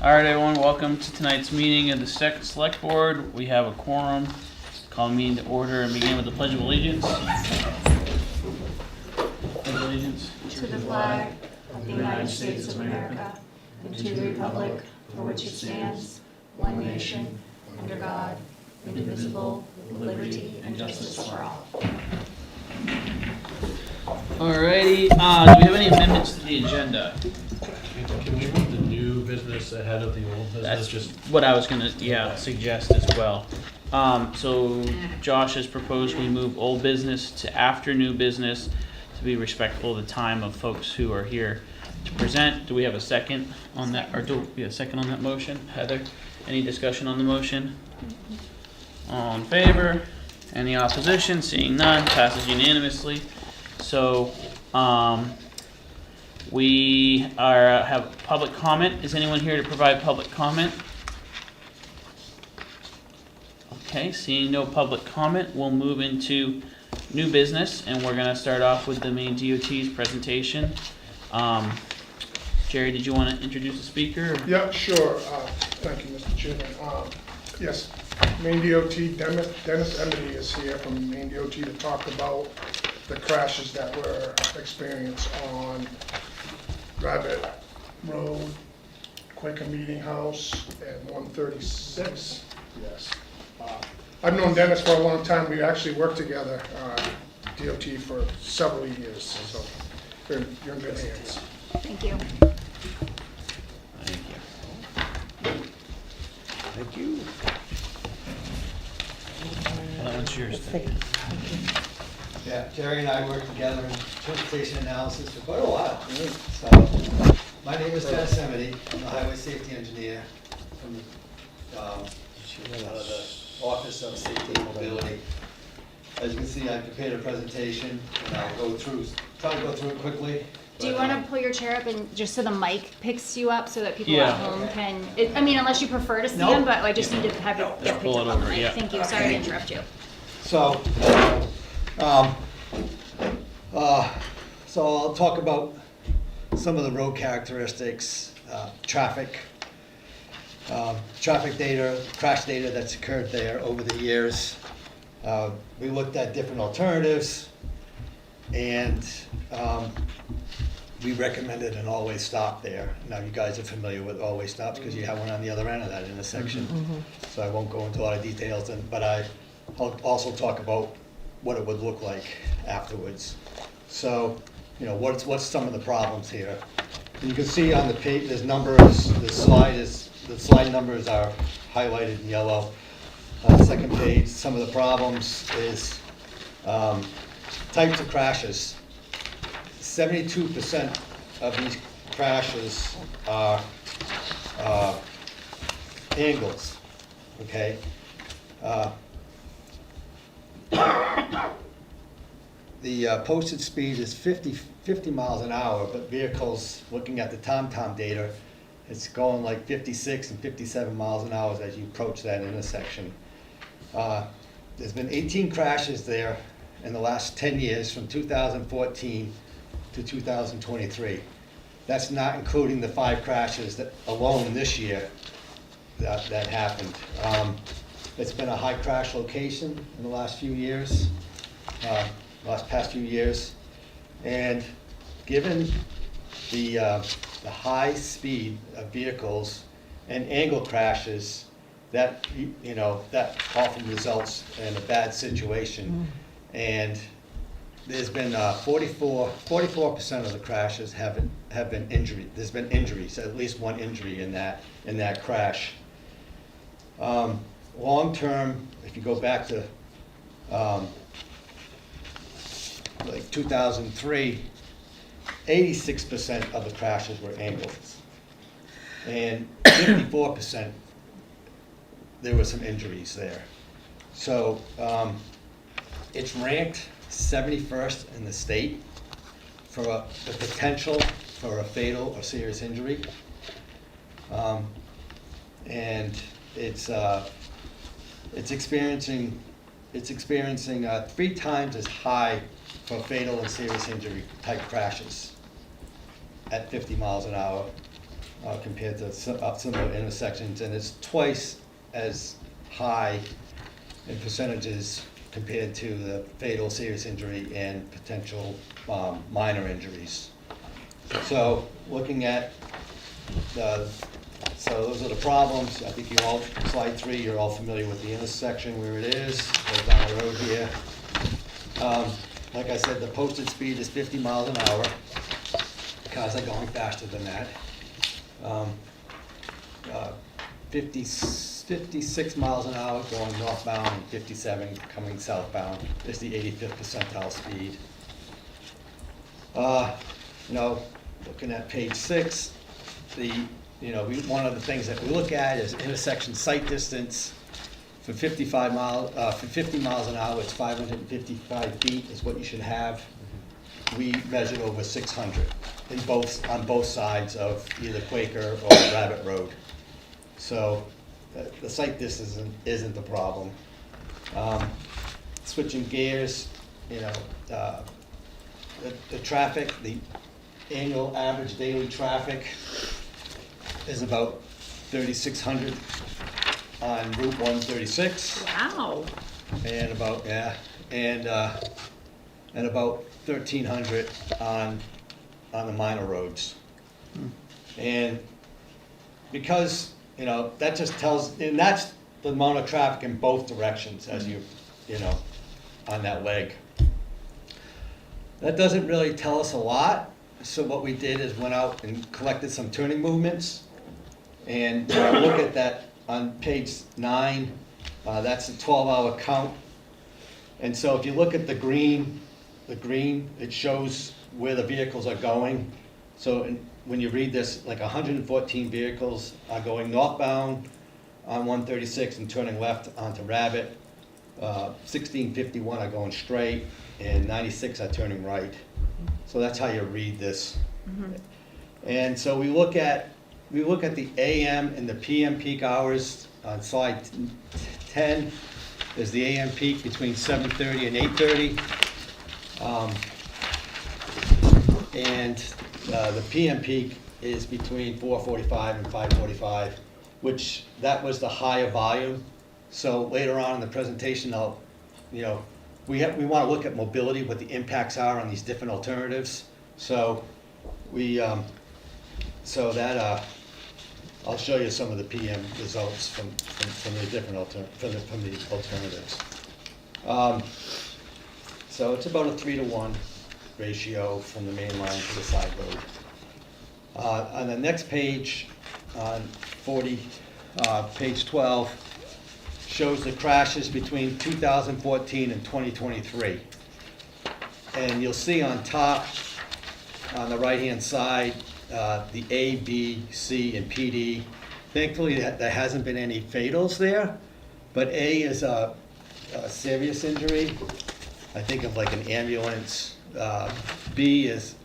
All right, everyone, welcome to tonight's meeting of the Select Board. We have a quorum. Call the meeting to order and begin with the Pledge of Allegiance. Pledge of Allegiance. To the flag of the United States of America and to the republic for which it stands, one nation, under God, indivisible, with liberty and justice for all. Alrighty, do we have any amendments to the agenda? Can we put the new business ahead of the old business? That's Just what I was gonna, suggest as well. So Josh has proposed we move old business to after new business to be respectful of the time of folks who are here to present. Do we have a second on that, or do we have a second on that motion? Heather, any discussion on the motion? All in favor? Any opposition? Seeing none, passes unanimously. So, we have public comment. Is anyone here to provide public comment? Okay, seeing no public comment, we'll move into new business, and we're gonna start off with the Maine DOT's presentation. Jerry, did you want to introduce the speaker? Or? Yeah, sure. Thank you, Mr. Chairman. Yes, Maine DOT, Dennis Emedy is here from Maine DOT to talk about the crashes that were experienced on Rabbit Road, Quaker Meeting House, and 136. Yes. I've known Dennis for a long time. We actually worked together, DOT, for several years, so you're in good hands. Thank you. Thank you. thank you. That one's yours. Yeah, Jerry and I worked together in transportation analysis for quite a while. So, my name is Dennis Emedy. I'm the highway safety engineer from the Office of Safety and Mobility. As you can see, I prepared a presentation, and I'll try to go through it quickly. Do you want to pull your chair up and just so the mic picks you up so that people Yeah. at home can, I mean, unless you prefer to stand, No. but I just need to have it get picked pull up it on the over, mic. yeah. Thank you. Sorry to interrupt you. So, I'll talk about some of the road characteristics, traffic data, crash data that's occurred there over the years. We looked at different alternatives, and we recommended an always stop there. Now, you guys are familiar with always stops because you have one on the other end of that intersection. So I won't go into a lot of details, but I'll also talk about what it would look like afterwards. So, what's some of the problems here? And you can see on the page, there's numbers, the slide numbers are highlighted in yellow. On the second page, some of the problems is types of crashes. 72% of these crashes are angles, okay? The posted speed is 50 miles an hour, but vehicles, looking at the TomTom data, it's going like 56 and 57 miles an hour as you approach that intersection. There's been 18 crashes there in the last 10 years, from 2014 to 2023. That's not including the 5 crashes that alone this year that happened. It's been a high crash location in the last few years, past few years, and given the high speed of vehicles and angle crashes, that that often results in a bad situation. And there's been 44% of the crashes have been injury. There's been injuries, at least one injury in that crash. Long term, if you go back to like 2003, 86% of the crashes were angles, and 54% there were some injuries there. So it's ranked 71st in the state for the potential for a fatal or serious injury, and it's experiencing 3 times as high for fatal and serious injury type crashes at 50 miles an hour. compared to similar intersections, and it's twice as high in percentages compared to the fatal serious injury and potential minor injuries. So looking at so those are the problems. I think you all, slide 3, you're all familiar with the intersection where it is, right down the road here. Like I said, the posted speed is 50 miles an hour. Cars are going faster than that. 56 miles an hour going northbound and 57 coming southbound is the 85th percentile speed. Looking at page 6, one of the things that we look at is intersection sight distance. For 50 miles an hour, it's 555 feet is what you should have. We measured over 600 on both sides of either Quaker or Rabbit Road. So the sight distance isn't the problem. Switching gears, the traffic, the annual average daily traffic is about 3,600 on Route 136. Wow. And about about 1,300 on the minor roads. And because that just tells, and that's the amount of traffic in both directions as on that leg. That doesn't really tell us a lot. So what we did is went out and collected some turning movements, and look at that on page 9. That's a 12-hour count. And so if you look at the green, it shows where the vehicles are going. So when you read this, like 114 vehicles are going northbound on 136 and turning left onto Rabbit. 1651 are going straight, and 96 are turning right. So that's how you read this. And so we look at the AM and the PM peak hours on slide 10. There's the AM peak between 7:30 and 8:30. And the PM peak is between 4:45 and 5:45, which that was the higher volume. So later on in the presentation, we want to look at mobility, what the impacts are on these different alternatives. So I'll show you some of the PM results from the different alternatives. So it's about a 3-to-1 ratio from the main line to the side road. On the next page, on page 12, shows the crashes between 2014 and 2023. And you'll see on top, on the right-hand side, the A, B, C, and PD. Thankfully, there hasn't been any fatals there, but A is a serious injury. I think of like an ambulance. B is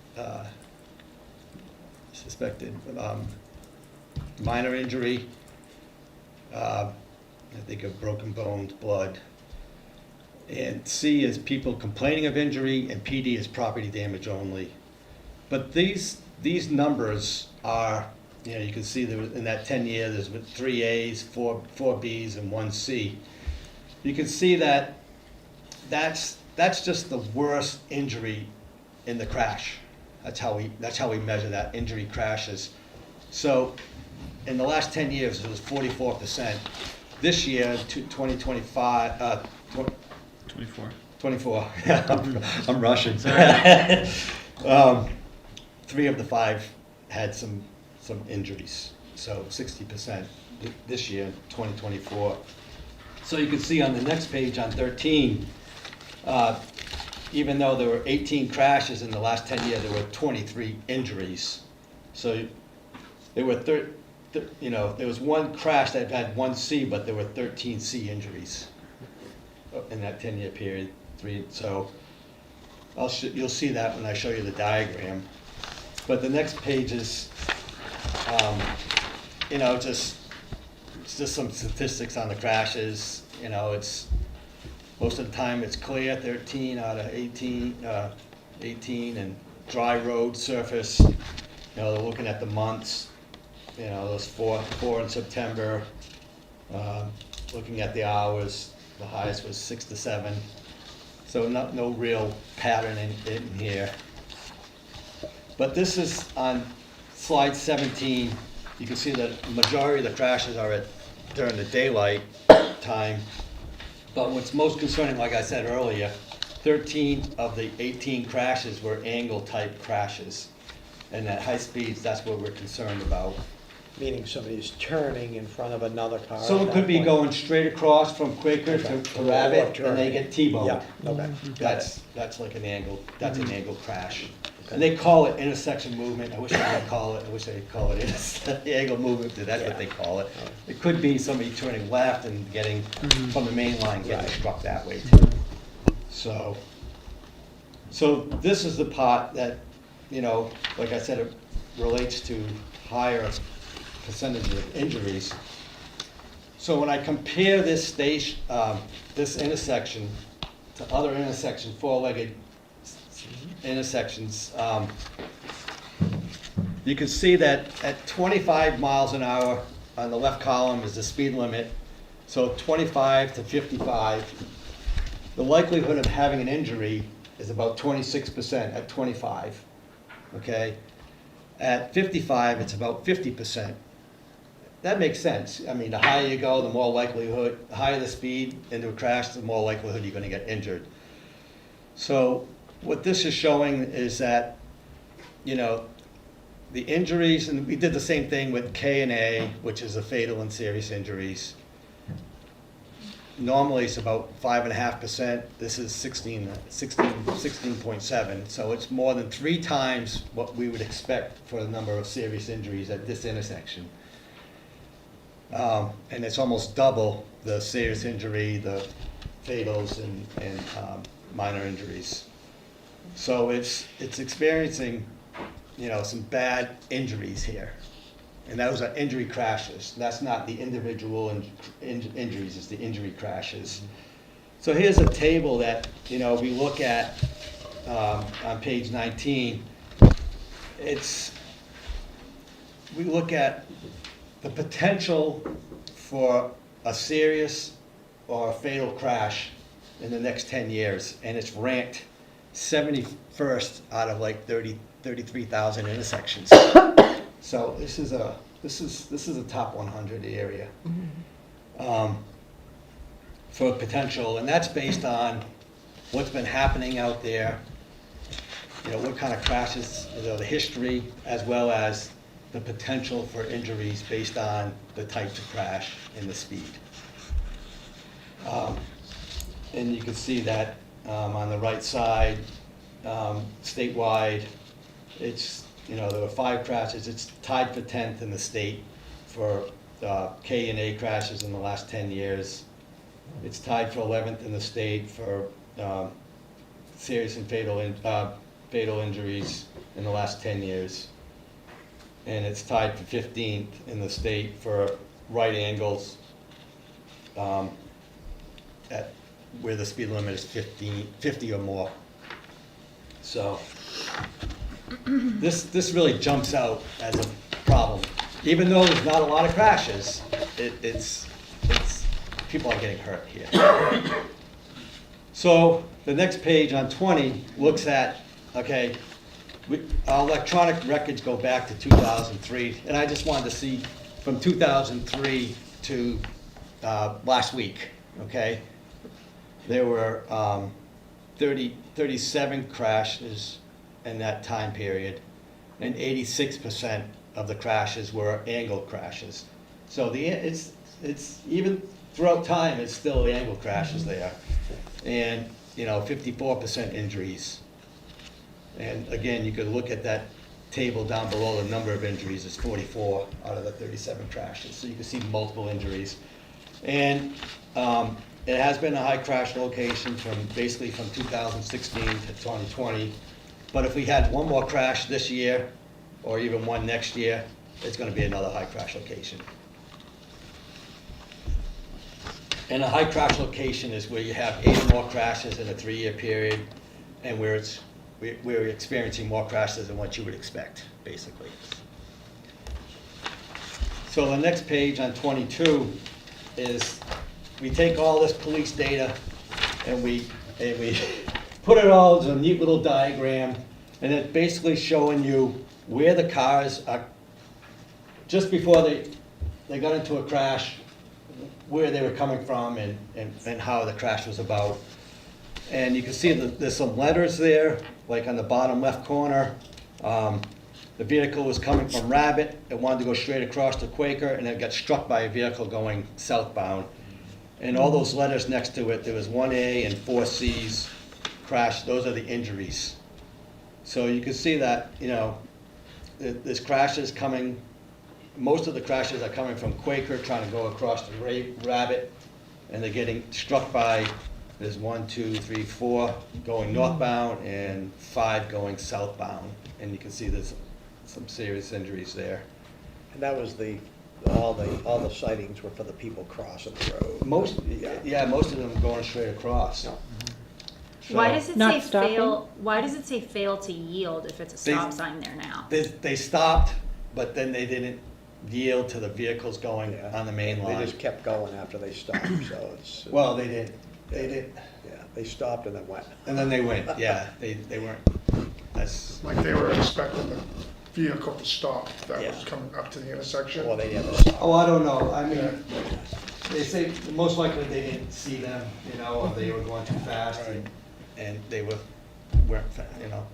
suspected minor injury. I think of broken bones, blood. And C is people complaining of injury, and PD is property damage only. But these numbers are, you can see there in that 10 year, there's 3 A's, 4 B's, and 1 C. You can see that that's just the worst injury in the crash. That's how we measure that, injury crashes. So in the last 10 years, it was 44%. This year, 2025, 24. I'm Russian. 3 of the 5 had some injuries, so 60% this year, 2024. So you can see on the next page, on 13, even though there were 18 crashes in the last 10 years, there were 23 injuries. So there were there was one crash that had 1 C, but there were 13 C injuries in that 10-year period. So you'll see that when I show you the diagram. But the next page is, it's just some statistics on the crashes. It's most of the time it's clear, 13 out of 18, and dry road surface. They're looking at the months. you know, those four in September. Looking at the hours, the highest was 6 to 7. So no real pattern in here. But this is on slide 17. You can see that the majority of the crashes are during the daylight time. But what's most concerning, like I said earlier, 13 of the 18 crashes were angle type crashes. And at high speeds, that's what we're concerned about. Meaning somebody's turning in front of another car. Someone at could that be point. going straight across from Quaker Okay. to Rabbit, and they get T-boned. Yeah, okay. That's like an angle, that's an angle crash. And they call it intersection movement. I wish I could call it, angle movement, but that's what they call it. It could be somebody turning left and getting, from the main line, getting Right. struck that way too. So this is the part that, you know, like I said, it relates to higher percentage of injuries. So when I compare this station, this intersection to other intersections, four-legged intersections, you can see that at 25 miles an hour on the left column is the speed limit. So 25 to 55, the likelihood of having an injury is about 26% at 25, okay? At 55, it's about 50%. That makes sense. I mean, the higher you go, the more likelihood, the higher the speed into a crash, the more likelihood you're gonna get injured. So what this is showing is that, you know, the injuries, and we did the same thing with K and A, which is a fatal and serious injuries. Normally it's about 5.5%. This is 16.7. So it's more than 3 times what we would expect for the number of serious injuries at this intersection. And it's almost double the serious injury, the fatals, and minor injuries. So it's experiencing, you know, some bad injuries here. And those are injury crashes. That's not the individual injuries, it's the injury crashes. So here's a table that, you know, we look at on page 19. We look at the potential for a serious or a fatal crash in the next 10 years, and it's ranked 71st out of like 33,000 intersections. So this is a top 100 area for potential, and that's based on what's been happening out there. You know, what kind of crashes, you know, the history, as well as the potential for injuries based on the types of crash and the speed. And you can see that on the right side, statewide, it's, you know, there were 5 crashes. It's tied for 10th in the state for K and A crashes in the last 10 years. It's tied for 11th in the state for serious and fatal injuries in the last 10 years. And it's tied for 15th in the state for right angles at where the speed limit is 50 or more. So this really jumps out as a problem. Even though there's not a lot of crashes, it's people are getting hurt here. So the next page on 20 looks at, okay, our electronic records go back to 2003, and I just wanted to see from 2003 to last week, okay? There were 37 crashes in that time period, and 86% of the crashes were angle crashes. So it's even throughout time, it's still the angle crashes there. And, you know, 54% injuries. And again, you could look at that table down below, the number of injuries is 44 out of the 37 crashes. So you can see multiple injuries. And it has been a high crash location basically from 2016 to 2020. But if we had one more crash this year, or even one next year, it's going to be another high crash location. And a high crash location is where you have 8 or more crashes in a 3-year period, and where we're experiencing more crashes than what you would expect, basically. So the next page on 22 is, we take all this police data and we put it all into a neat little diagram, and it's basically showing you where the cars are, just before they got into a crash, where they were coming from and how the crash was about. And you can see that there's some letters there, like on the bottom left corner. The vehicle was coming from Rabbit, it wanted to go straight across to Quaker, and it got struck by a vehicle going southbound. And all those letters next to it, there was 1A and 4Cs crash, those are the injuries. So you can see that, you know, there's crashes coming, most of the crashes are coming from Quaker trying to go across to Rabbit, and they're getting struck by, there's 1, 2, 3, 4 going northbound and 5 going southbound. And you can see there's some serious injuries there. And that was all the sightings were for the people crossing the road. Most of them going straight across. Yeah. Why does it Not say stopping? fail, why does it say fail to yield if it's a They- stop sign there now? They stopped, but then they didn't yield to the vehicles going Yeah. on the main They line. just kept going after they stopped, so it's. Well, they didn't, Yeah, they stopped and then went. and then they went, yeah, they weren't, that's, Like they were expecting the vehicle to stop that was Yeah. coming up to the intersection. Well, they never stopped. oh, I don't know, I Yeah. mean, they say most likely they didn't see them, you know, or they were going too fast and they weren't, you know.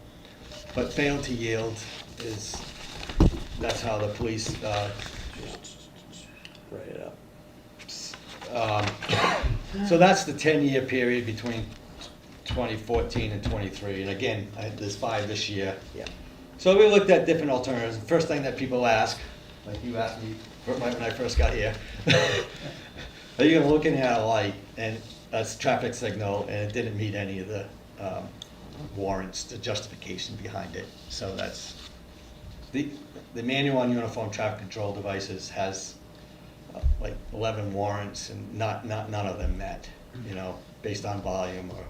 But failed to yield is, that's how the police, Right it up. so that's the 10-year period between 2014 and 23, and again, there's 5 this year. Yeah. So we looked at different alternatives. The first thing that people ask, like you asked me when I first got here, are you gonna look in at a light, and that's traffic signal, and it didn't meet any of the warrants, the justification behind it. So that's, the manual on uniform traffic control devices has like 11 warrants, and none of them met, you know, based on volume or.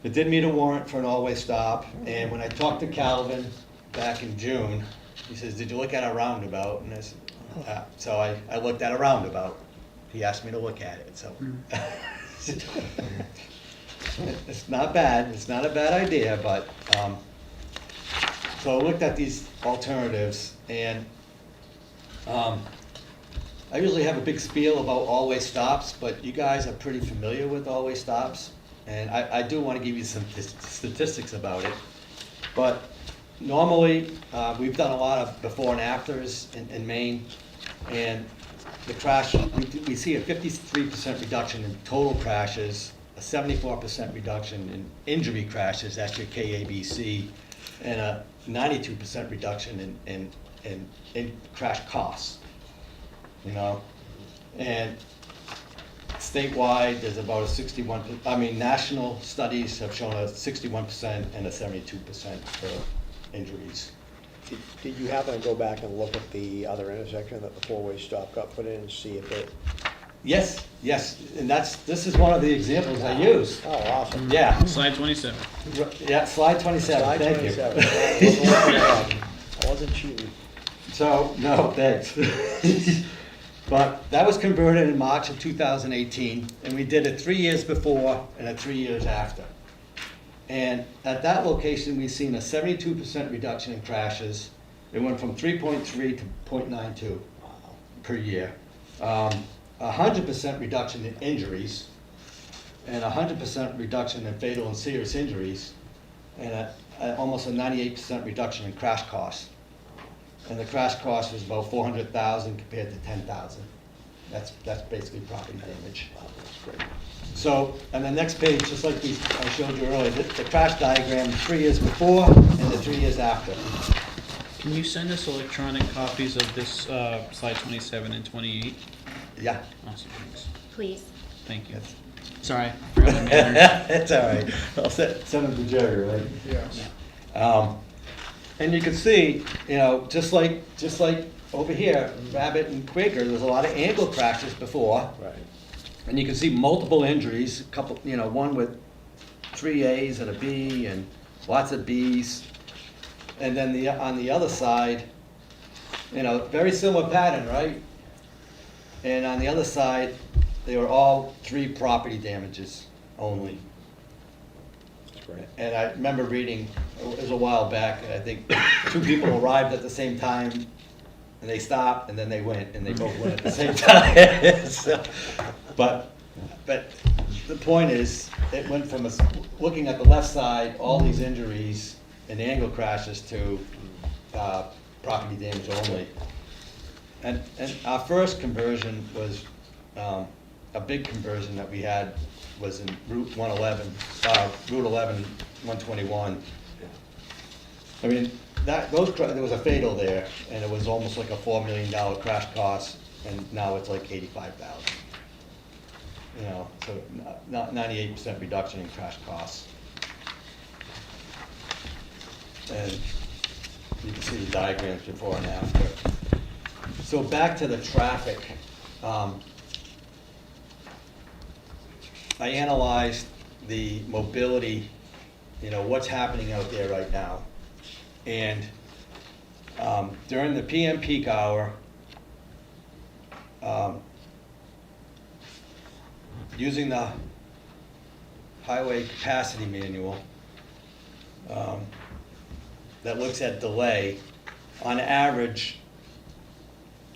It did meet a warrant for an all-way stop, and when I talked to Calvin back in June, he says, did you look at a roundabout? And I said, so I looked at a roundabout. He asked me to look at it, so. It's not bad, it's not a bad idea, but, so I looked at these alternatives, and I usually have a big spiel about all-way stops, but you guys are pretty familiar with all-way stops. And I do want to give you some statistics about it. But normally, we've done a lot of before and afters in Maine. And the crash, we see a 53% reduction in total crashes, a 74% reduction in injury crashes, that's your KABC, and a 92% reduction in crash costs, you know? And statewide, there's about a 61, national studies have shown a 61% and a 72% for injuries. Did you happen to go back and look at the other intersection that the four-way stop got put in and see if it? Yes, and this is one of the examples I use. Oh, awesome. Yeah, Slide 27. yeah, slide 27, Slide thank 27. you. I wasn't looking ahead. I wasn't cheating. So, no, thanks. But that was converted in March of 2018, and we did it 3 years before and 3 years after. And at that location, we've seen a 72% reduction in crashes. It went from 3.3 to 0.92 per year. 100% reduction in injuries, and 100% reduction in fatal and serious injuries, and almost a 98% reduction in crash costs. And the crash cost was about 400,000 compared to 10,000. That's basically property damage. So, on the next page, just like I showed you earlier, the crash diagram, 3 years before and the 3 years after. Can you send us electronic copies of this slide 27 and 28? Yeah. Awesome, thanks. Please. Thank you. That's- Sorry, I forgot the manners. It's all right. I'll send them to Jerry, right? Yes. And you can see, you know, just like over here, Rabbit and Quaker, there's a lot of ankle crashes before. Right. And you can see multiple injuries, a couple, you know, one with 3 A's and a B and lots of B's. And then on the other side, You know, very similar pattern, right? And on the other side, they were all 3 property damages only. That's great. And I remember reading, it was a while back, and I think 2 people arrived at the same time, and they stopped, and then they went, and they both went at the same time. So, but the point is, it went from looking at the left side, all these injuries and angle crashes to property damage only. And our first conversion was, a big conversion that we had was in Route 111, Route 11, 121. I mean, there was a fatal there, and it was almost like a $4 million crash cost, and now it's like 85,000. You know, so not 98% reduction in crash costs. And you can see the diagrams before and after. So back to the traffic. I analyzed the mobility, you know, what's happening out there right now. And during the PM peak hour, using the highway capacity manual that looks at delay, on average,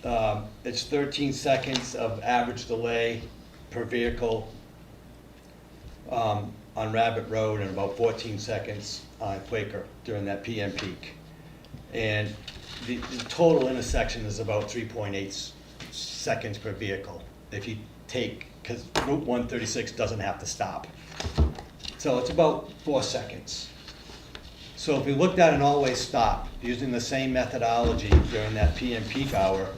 it's 13 seconds of average delay per vehicle on Rabbit Road and about 14 seconds on Quaker during that PM peak. And the total intersection is about 3.8 seconds per vehicle if you take, because Route 136 doesn't have to stop. So it's about 4 seconds. So if we looked at an always stop using the same methodology during that PM peak hour,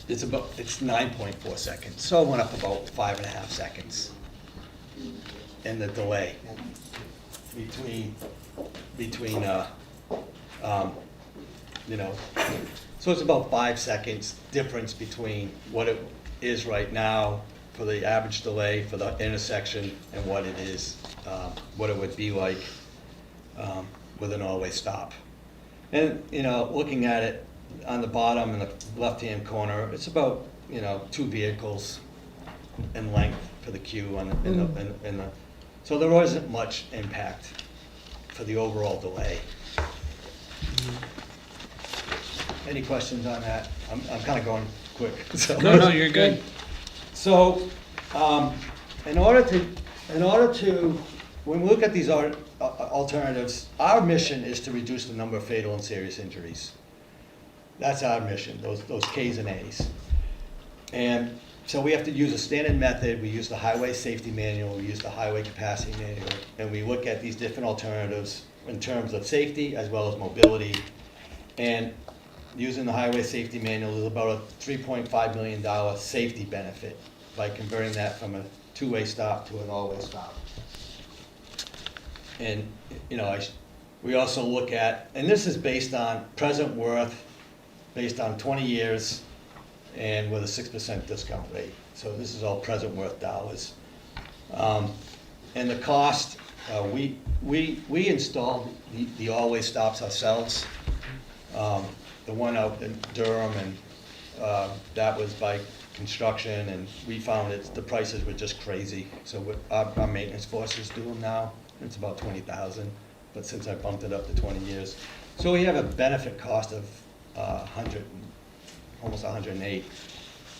it's 9.4 seconds. So it went up about 5.5 seconds in the delay between you know, so it's about 5 seconds difference between what it is right now for the average delay for the intersection and what it is, what it would be like with an always stop. And, you know, looking at it on the bottom in the left-hand corner, it's about, you know, 2 vehicles in length for the queue on the, so there wasn't much impact for the overall delay. Any questions on that? I'm kind of going quick. So. No, you're good. So, in order to, when we look at these alternatives, our mission is to reduce the number of fatal and serious injuries. That's our mission, those Ks and As. And so we have to use a standard method. We use the highway safety manual, we use the highway capacity manual, and we look at these different alternatives in terms of safety as well as mobility. And using the highway safety manual is about a $3.5 million safety benefit by converting that from a 2-way stop to an all-way stop. And, you know, we also look at, and this is based on present worth, based on 20 years, and with a 6% discount rate. So this is all present worth dollars. And the cost, we installed the all-way stops ourselves. The one out in Durham, and that was by construction, and we found that the prices were just crazy. So our maintenance forces do them now. It's about $20,000, but since I bumped it up to 20 years. So we have a benefit cost of almost 108.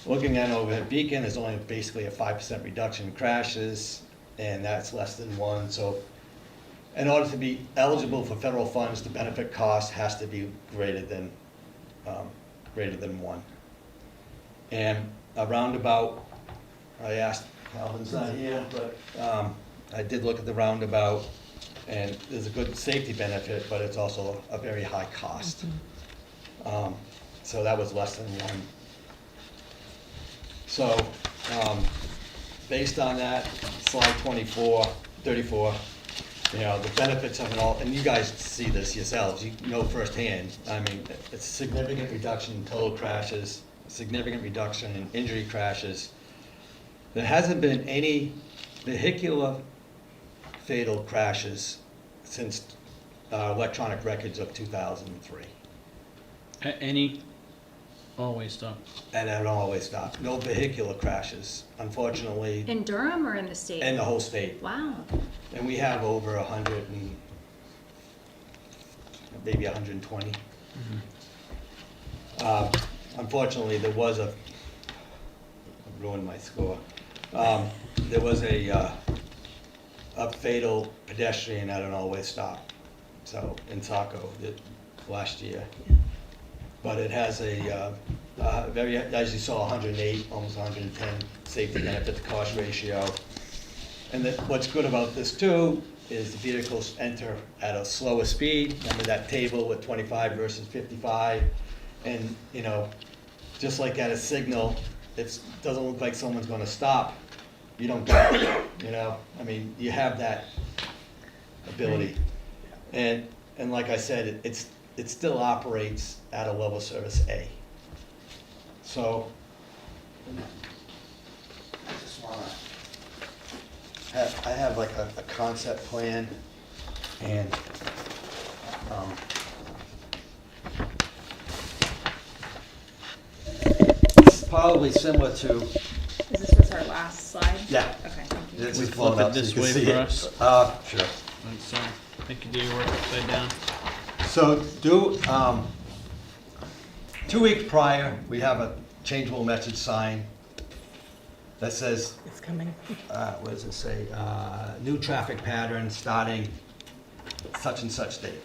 Looking at over at Beacon, there's only basically a 5% reduction in crashes, and that's less than 1. So in order to be eligible for federal funds, the benefit cost has to be greater than 1. And a roundabout, I asked, Calvin's not here, but I did look at the roundabout, and there's a good safety benefit, but it's also a very high cost. So that was less than 1. So based on that, slide 34, you know, the benefits of it all, and you guys see this yourselves, you know firsthand. I mean, it's a significant reduction in total crashes, a significant reduction in injury crashes. There hasn't been any vehicular fatal crashes since electronic records of 2003. Any, always stop. And it always stopped. No vehicular crashes, unfortunately, In Durham or in the state? in the whole state. Wow. And we have over 100 and, maybe 120. Unfortunately, there was I ruined my score. There was a fatal pedestrian at an all-way stop, so, in Saco, last year. But it has a very, as you saw, 108, almost 110 safety benefit to cost ratio. And what's good about this too is the vehicles enter at a slower speed. Remember that table with 25 versus 55? And, you know, just like at a signal, if it doesn't look like someone's gonna stop, you don't go, you know? I mean, you have that ability. And like I said, it still operates at a level service A. So, I just wanna I have like a concept plan, and it's probably similar to, Is this was our last slide? yeah. Okay, thank you. This We is blown flip it up so this you can way see for it. us? Sure. Like so. Make you do your work upside down. So 2 weeks prior, we have a changeable message sign that says, It's coming. what does it say? New traffic pattern starting such and such date,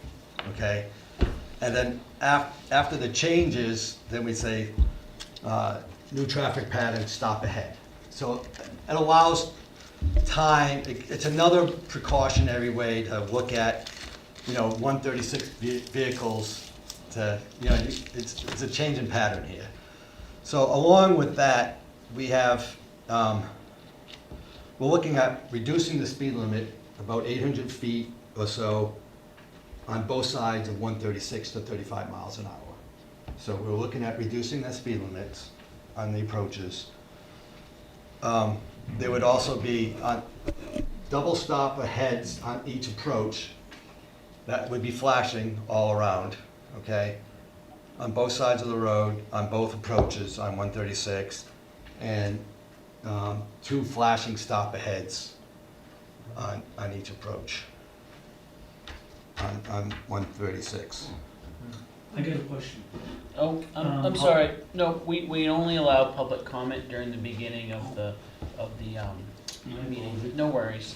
okay? And then after the changes, then we say, new traffic pattern, stop ahead. So it allows time, it's another precautionary way to look at, 136 vehicles to, it's a change in pattern here. So along with that, we have, we're looking at reducing the speed limit about 800 feet or so on both sides of 136 to 35 miles an hour. So we're looking at reducing the speed limits on the approaches. There would also be double stop aheads on each approach that would be flashing all around, okay? On both sides of the road, on both approaches on 136, and 2 flashing stop aheads on each approach on 136. I got a question. Oh, I'm sorry. No, we only allow public comment during the beginning of the meeting. No worries.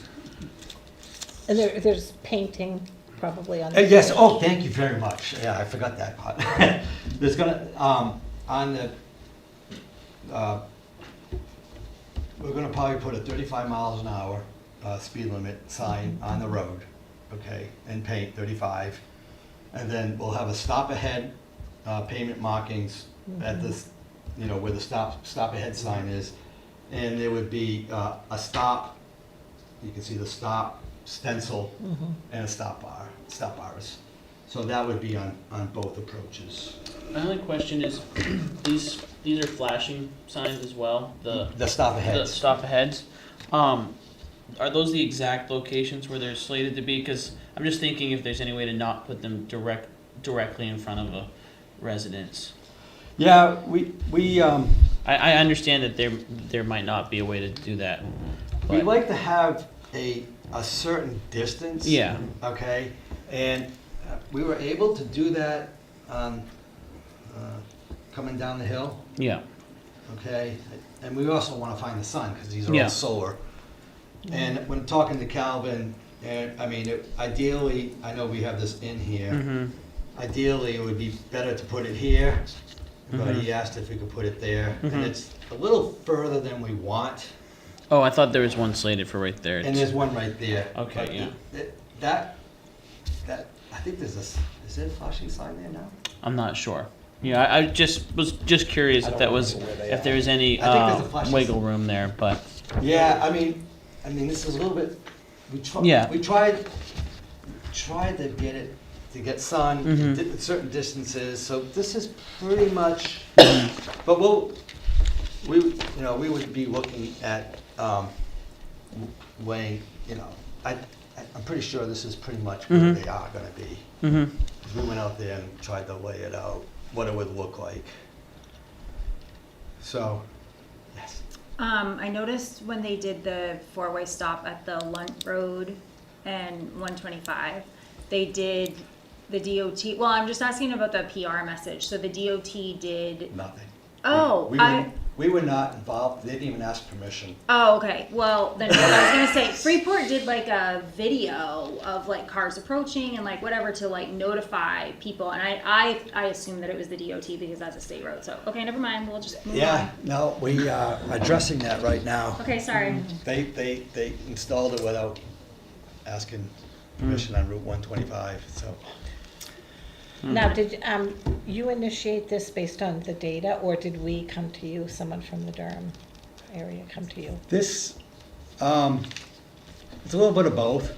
And there's painting probably on. Yes, oh, thank you very much. Yeah, I forgot that part. There's gonna, on the, we're gonna probably put a 35 miles an hour speed limit sign on the road, okay, and paint 35. And then we'll have a stop ahead, pavement markings at this, where the stop ahead sign is. And there would be a stop, you can see the stop stencil and a stop bars. So that would be on both approaches. My only question is, these are flashing signs as well. The stop The aheads. stop aheads. Are those the exact locations where they're slated to be? Because I'm just thinking if there's any way to not put them directly in front of a residence. Yeah, we I understand that there might not be a way to do that. we But like to have a certain distance. yeah, Okay, and we were able to do that coming down the hill. yeah, Okay, and we also want to find the sun, because these are Yeah. all solar. And when talking to Calvin, and I mean, ideally, I know we have this in here. mhm, Ideally, it would be better to put it here, but Mhm. he asked if we could put it there. Mhm. And it's a little further than we want, Oh, I thought there was one slated for right there. and there's one right there. Okay, But yeah. That, I think there's is there a flashing sign there now? I'm not sure. Yeah, I was just curious I if don't that was remember where they if are. there was any I think there's a flashing wiggle room there, but Yeah, I mean, this is a little bit, Yeah. we tried to get it, to get sun Mhm. at certain distances, so this is pretty much, but we would be looking at, weighing, I I'm pretty sure this is pretty much where they are gonna be. Mm-hmm. 'Cause we went out there and tried to lay it out, what it would look like. So, yes. I noticed when they did the four-way stop at the Lunt Road and 125, they did the DOT, well, I'm just asking about the PR message. So the DOT did, Nothing. oh, We were not involved, they didn't even ask permission. oh, okay. Well, then I was gonna say Freeport did like a video of like cars approaching and like whatever to like notify people. And I assumed that it was the DOT because that's a state road. So, okay, never mind. We'll just move Yeah, on. no, we are addressing that right now. Okay, sorry. They installed it without asking permission on Route 125, so. Now, did you initiate this based on the data, or did we come to you, someone from the Durham area come to you? This, it's a little bit of both,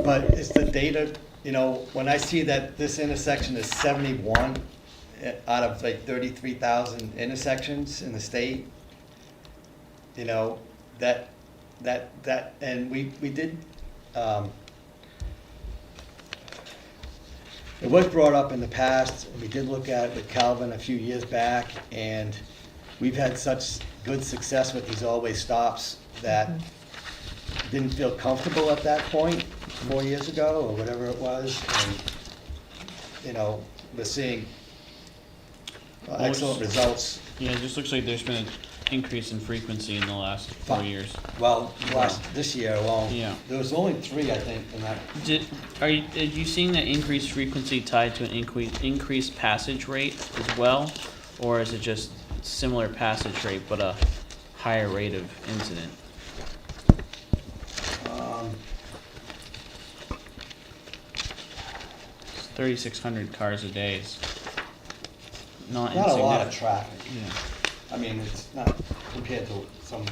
but it's the data, you know, when I see that this intersection is 71 out of like 33,000 intersections in the state, you know, and we did, it was brought up in the past, and we did look at it with Calvin a few years back, and we've had such good success with these always stops that didn't feel comfortable at that point 4 years ago, or whatever it was, and, you know, we're seeing excellent results. Yeah, it just looks like there's been an increase in frequency in the last 4 years. Well, this year alone. Yeah. There was only 3, I think, in that. Are you seeing that increased frequency tied to an increased passage rate as well? Or is it just similar passage rate but a higher rate of incident? 3,600 cars a day is not Not a lot of insignificant. traffic. Yeah. I mean, it's not compared to some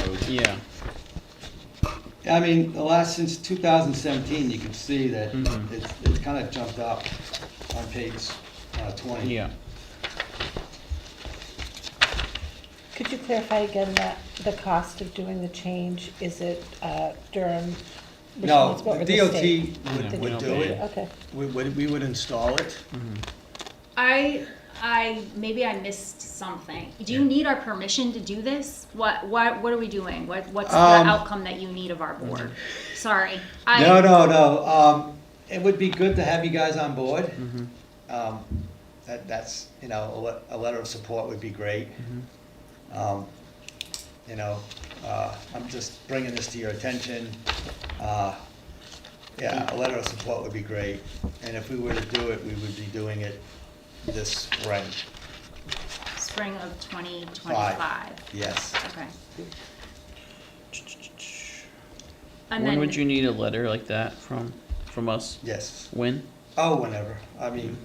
roads. Yeah. I mean, since 2017, you can see that it's kind of jumped up on page 20. Yeah. Could you clarify again that the cost of doing the change, is it Durham? No, responsible or the the DOT state? would do it. Okay. We would install it. Maybe I missed something. Do you need our permission to do this? What are we doing? What's the outcome that you need of our board? Sorry. No. It would be good to have you guys on board. That's, you know, a letter of support would be great. You know, I'm just bringing this to your attention. Yeah, a letter of support would be great. And if we were to do it, we would be doing it this spring. Spring of 2025. Yes. Okay. And When then, would you need a letter like that from us? Yes. When? Oh, whenever. I mean,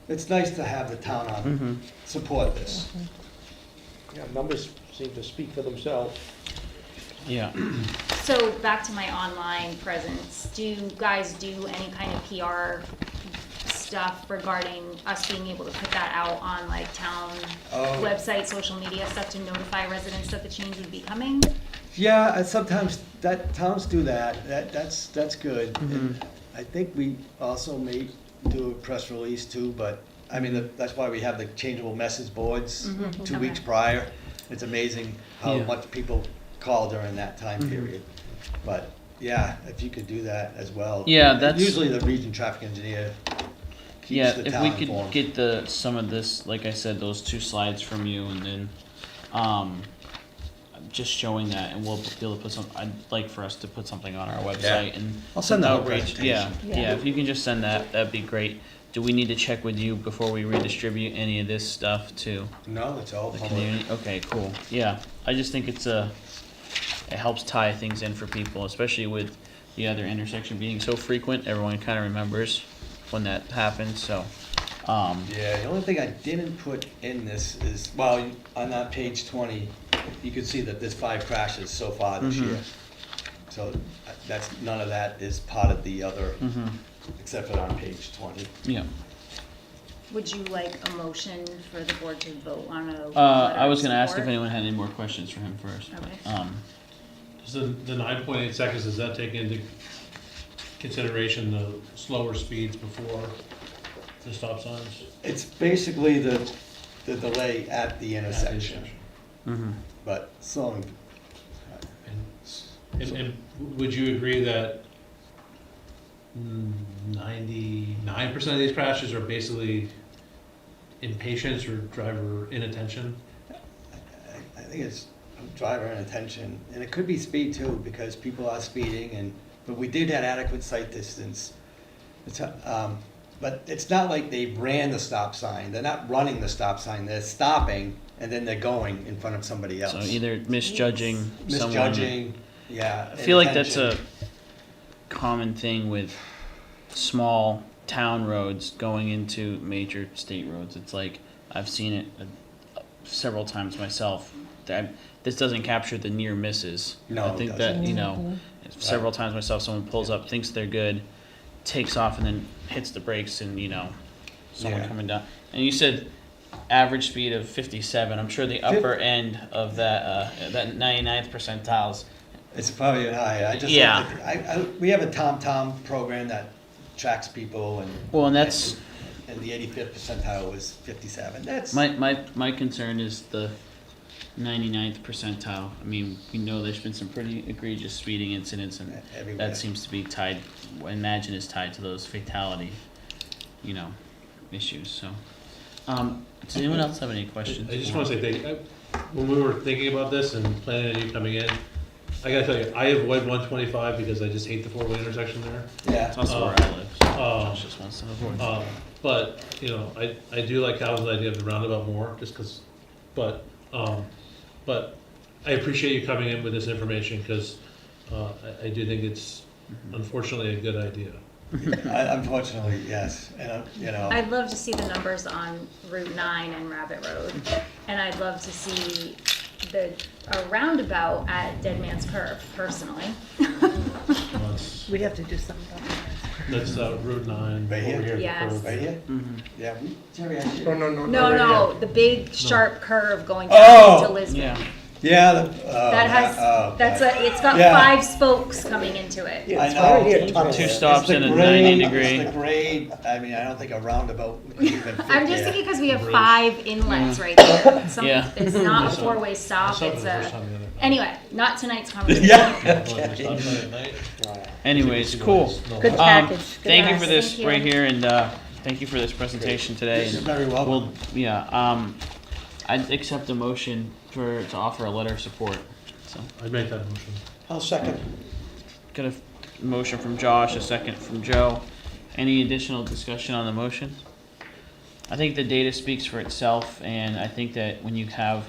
it's nice to have the town on support this. Yeah, numbers seem to speak for themselves. Yeah. so back to my online presence. Do you guys do any kind of PR stuff regarding us being able to put that out on like town website, social media stuff to notify residents that the change would be coming? Yeah, and sometimes towns do that. That's good. And I think we also may do a press release too, but I mean, that's why we have the changeable message boards 2 weeks Okay. prior. It's amazing how Yeah. much people call during that time period. But yeah, if you could do that as well. Yeah, that's- Usually the region traffic engineer Yeah, keeps the if town we could informed. get some of this, like I said, those 2 slides from you, and then, just showing that, and we'll be able to put I'd like for us to put something on our website and. I'll send out a outreach. Yeah, presentation. yeah, if you can just send that, that'd be great. Do we need to check with you before we redistribute any of this stuff to No, it's all the public. community? Okay, cool. Yeah, I just think it helps tie things in for people, especially with the other intersection being so frequent. Everyone kind of remembers when that happens, so, Yeah, the only thing I didn't put in this is, well, on that page 20, you can see that there's 5 crashes so far this year. So none of that is part of the other, except for on page 20. yeah. Would you like a motion for the board to vote on a letter I was of gonna ask if support? anyone had any more questions for him first. Okay. So the 9.8 seconds, does that take into consideration the slower speeds before the stop signs? It's basically the delay at the intersection, Mhm. but slowing. And would you agree that 99% of these crashes are basically impatience or driver inattention? I think it's driver inattention, and it could be speed too, because people are speeding, but we did have adequate sight distance. But it's not like they ran the stop sign, they're not running the stop sign, they're stopping, and then they're going in front of somebody else. So either misjudging someone. Misjudging, yeah. I feel like that's a inattention. common thing with small town roads going into major state roads. It's like, I've seen it several times myself. This doesn't capture the near misses. No, I it think doesn't. that, you know, several times myself, someone pulls up, thinks they're good, takes off and then hits the brakes and, you know, someone Yeah. coming down. And you said average speed of 57. I'm sure the upper end of that 99th percentiles. It's probably high, I just, Yeah. we have a TomTom program that tracks people, and. Well, and that's, And the 85th percentile was 57, that's. my concern is the 99th percentile. I mean, we know there's been some pretty egregious speeding incidents, and Everywhere. that seems to be tied, I imagine is tied to those fatality, you know, issues, so. Does anyone else have any questions? I just want to say, when we were thinking about this and planning on you coming in, I gotta tell you, I avoid 125 because I just hate the four-way intersection there. Yeah. It's also where I live, so Josh just wants to avoid. But, you know, I do like Calvin's idea of the roundabout more, just because, but I appreciate you coming in with this information, because I do think it's unfortunately a good idea. Unfortunately, yes, and, you know. I'd love to see the numbers on Route 9 and Rabbit Road, and I'd love to see a roundabout at Dead Man's Curve, personally. We'd have to do something about that. That's Route 9 Right over here? here. Yes. curve. Right here? Mhm. Yeah, Jerry, actually. No. No, the big sharp curve going Oh! down to Lisbon. Yeah, Yeah, That has, it's got Yeah. 5 spokes coming into it. Yeah, it's I know. right here, tunnel Two there. stops. It's the in a grade, 90-degree. It's the grade, I mean, I don't think a roundabout would even fit I'm just there. thinking because we have 5 inlets right there. Yeah. It's not a saw- 4-way I stop, saw it it's the first a, time the other night. anyway, not tonight's conversation. Yeah. Well, there's stop sign at night. Oh, yeah. anyways, cool. No. Good package. Good Thank you for package. this Thank you. right here, and thank you for this presentation today. You're And very welcome. we'll, I'd accept a motion to offer a letter of support. So, I'd make that motion. I'll second. got a motion from Josh, a second from Joe. Any additional discussion on the motion? I think the data speaks for itself, and I think that when you have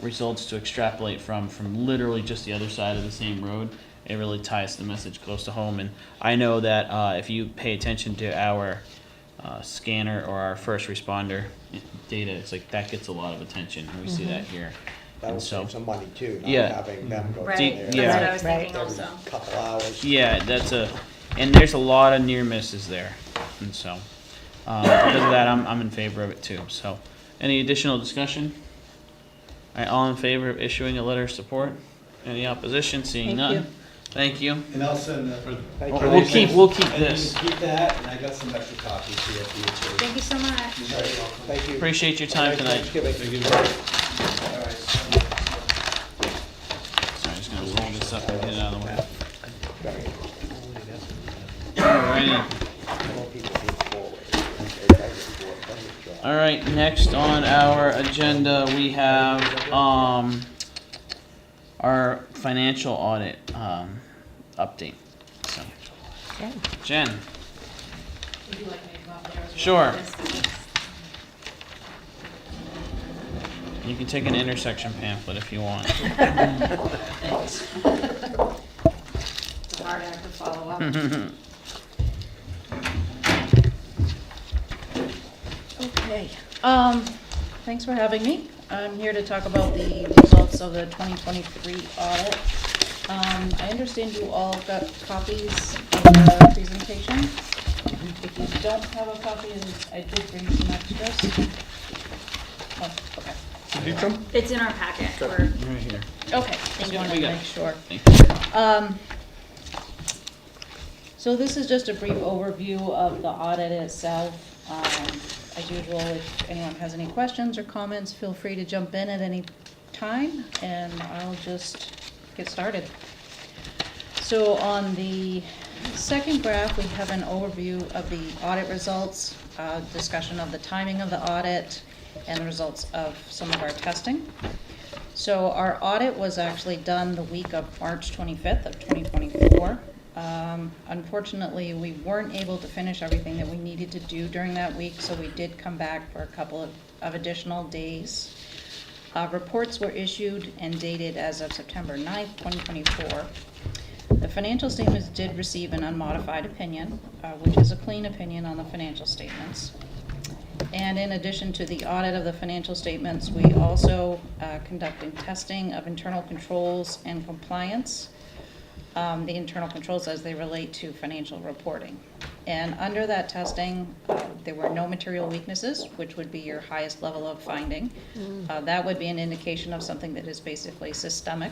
results to extrapolate from literally just the other side of the same road, it really ties the message close to home. And I know that if you pay attention to our scanner or our first responder data, it's like that gets a lot of attention, and we see that here. That'll And so- save some money too, not Yeah. having them go Right, down that's there. what Yeah. I was Right. thinking also. Couple hours. Yeah, and there's a lot of near misses there, and so because of that, I'm in favor of it too. So, any additional discussion? All right, all in favor of issuing a letter of support? Any opposition? Seeing Thank none. you. Thank you. And I'll send Thank We'll you. keep And you this. can keep that, and I got some extra copies here for you too. Thank you so much. You're very welcome. Thank you. Appreciate your time Happy tonight. Thanksgiving. Thank you. All right. Sorry, just gonna roll this up and get it out of the way. Very. Alrighty. More people need forward. They try to do a better job. All right, next on our agenda, we have our financial audit update. So, Yeah. Jen, Would you like me to go up there as well? Sure. Yes. you can take an intersection pamphlet if you want. It's a hard act to follow up. Okay, thanks for having me. I'm here to talk about the results of the 2023 audit. I understand you all got copies of the presentation. If you don't have a copy, I did bring some extras. Oh, okay. Need some? It's in our packet. We're Right here. Okay, just wanted We to got make it. sure. Thank you. So this is just a brief overview of the audit itself. As usual, if anyone has any questions or comments, feel free to jump in at any time, and I'll just get started. So on the second graph, we have an overview of the audit results, discussion of the timing of the audit, and the results of some of our testing. So our audit was actually done the week of March 25th of 2024. Unfortunately, we weren't able to finish everything that we needed to do during that week, so we did come back for a couple of additional days. Reports were issued and dated as of September 9th, 2024. The financial statements did receive an unmodified opinion, which is a clean opinion on the financial statements. And in addition to the audit of the financial statements, we also conducted testing of internal controls and compliance, the internal controls as they relate to financial reporting. And under that testing, there were no material weaknesses, which would be your highest level of finding. That would be an indication of something that is basically systemic.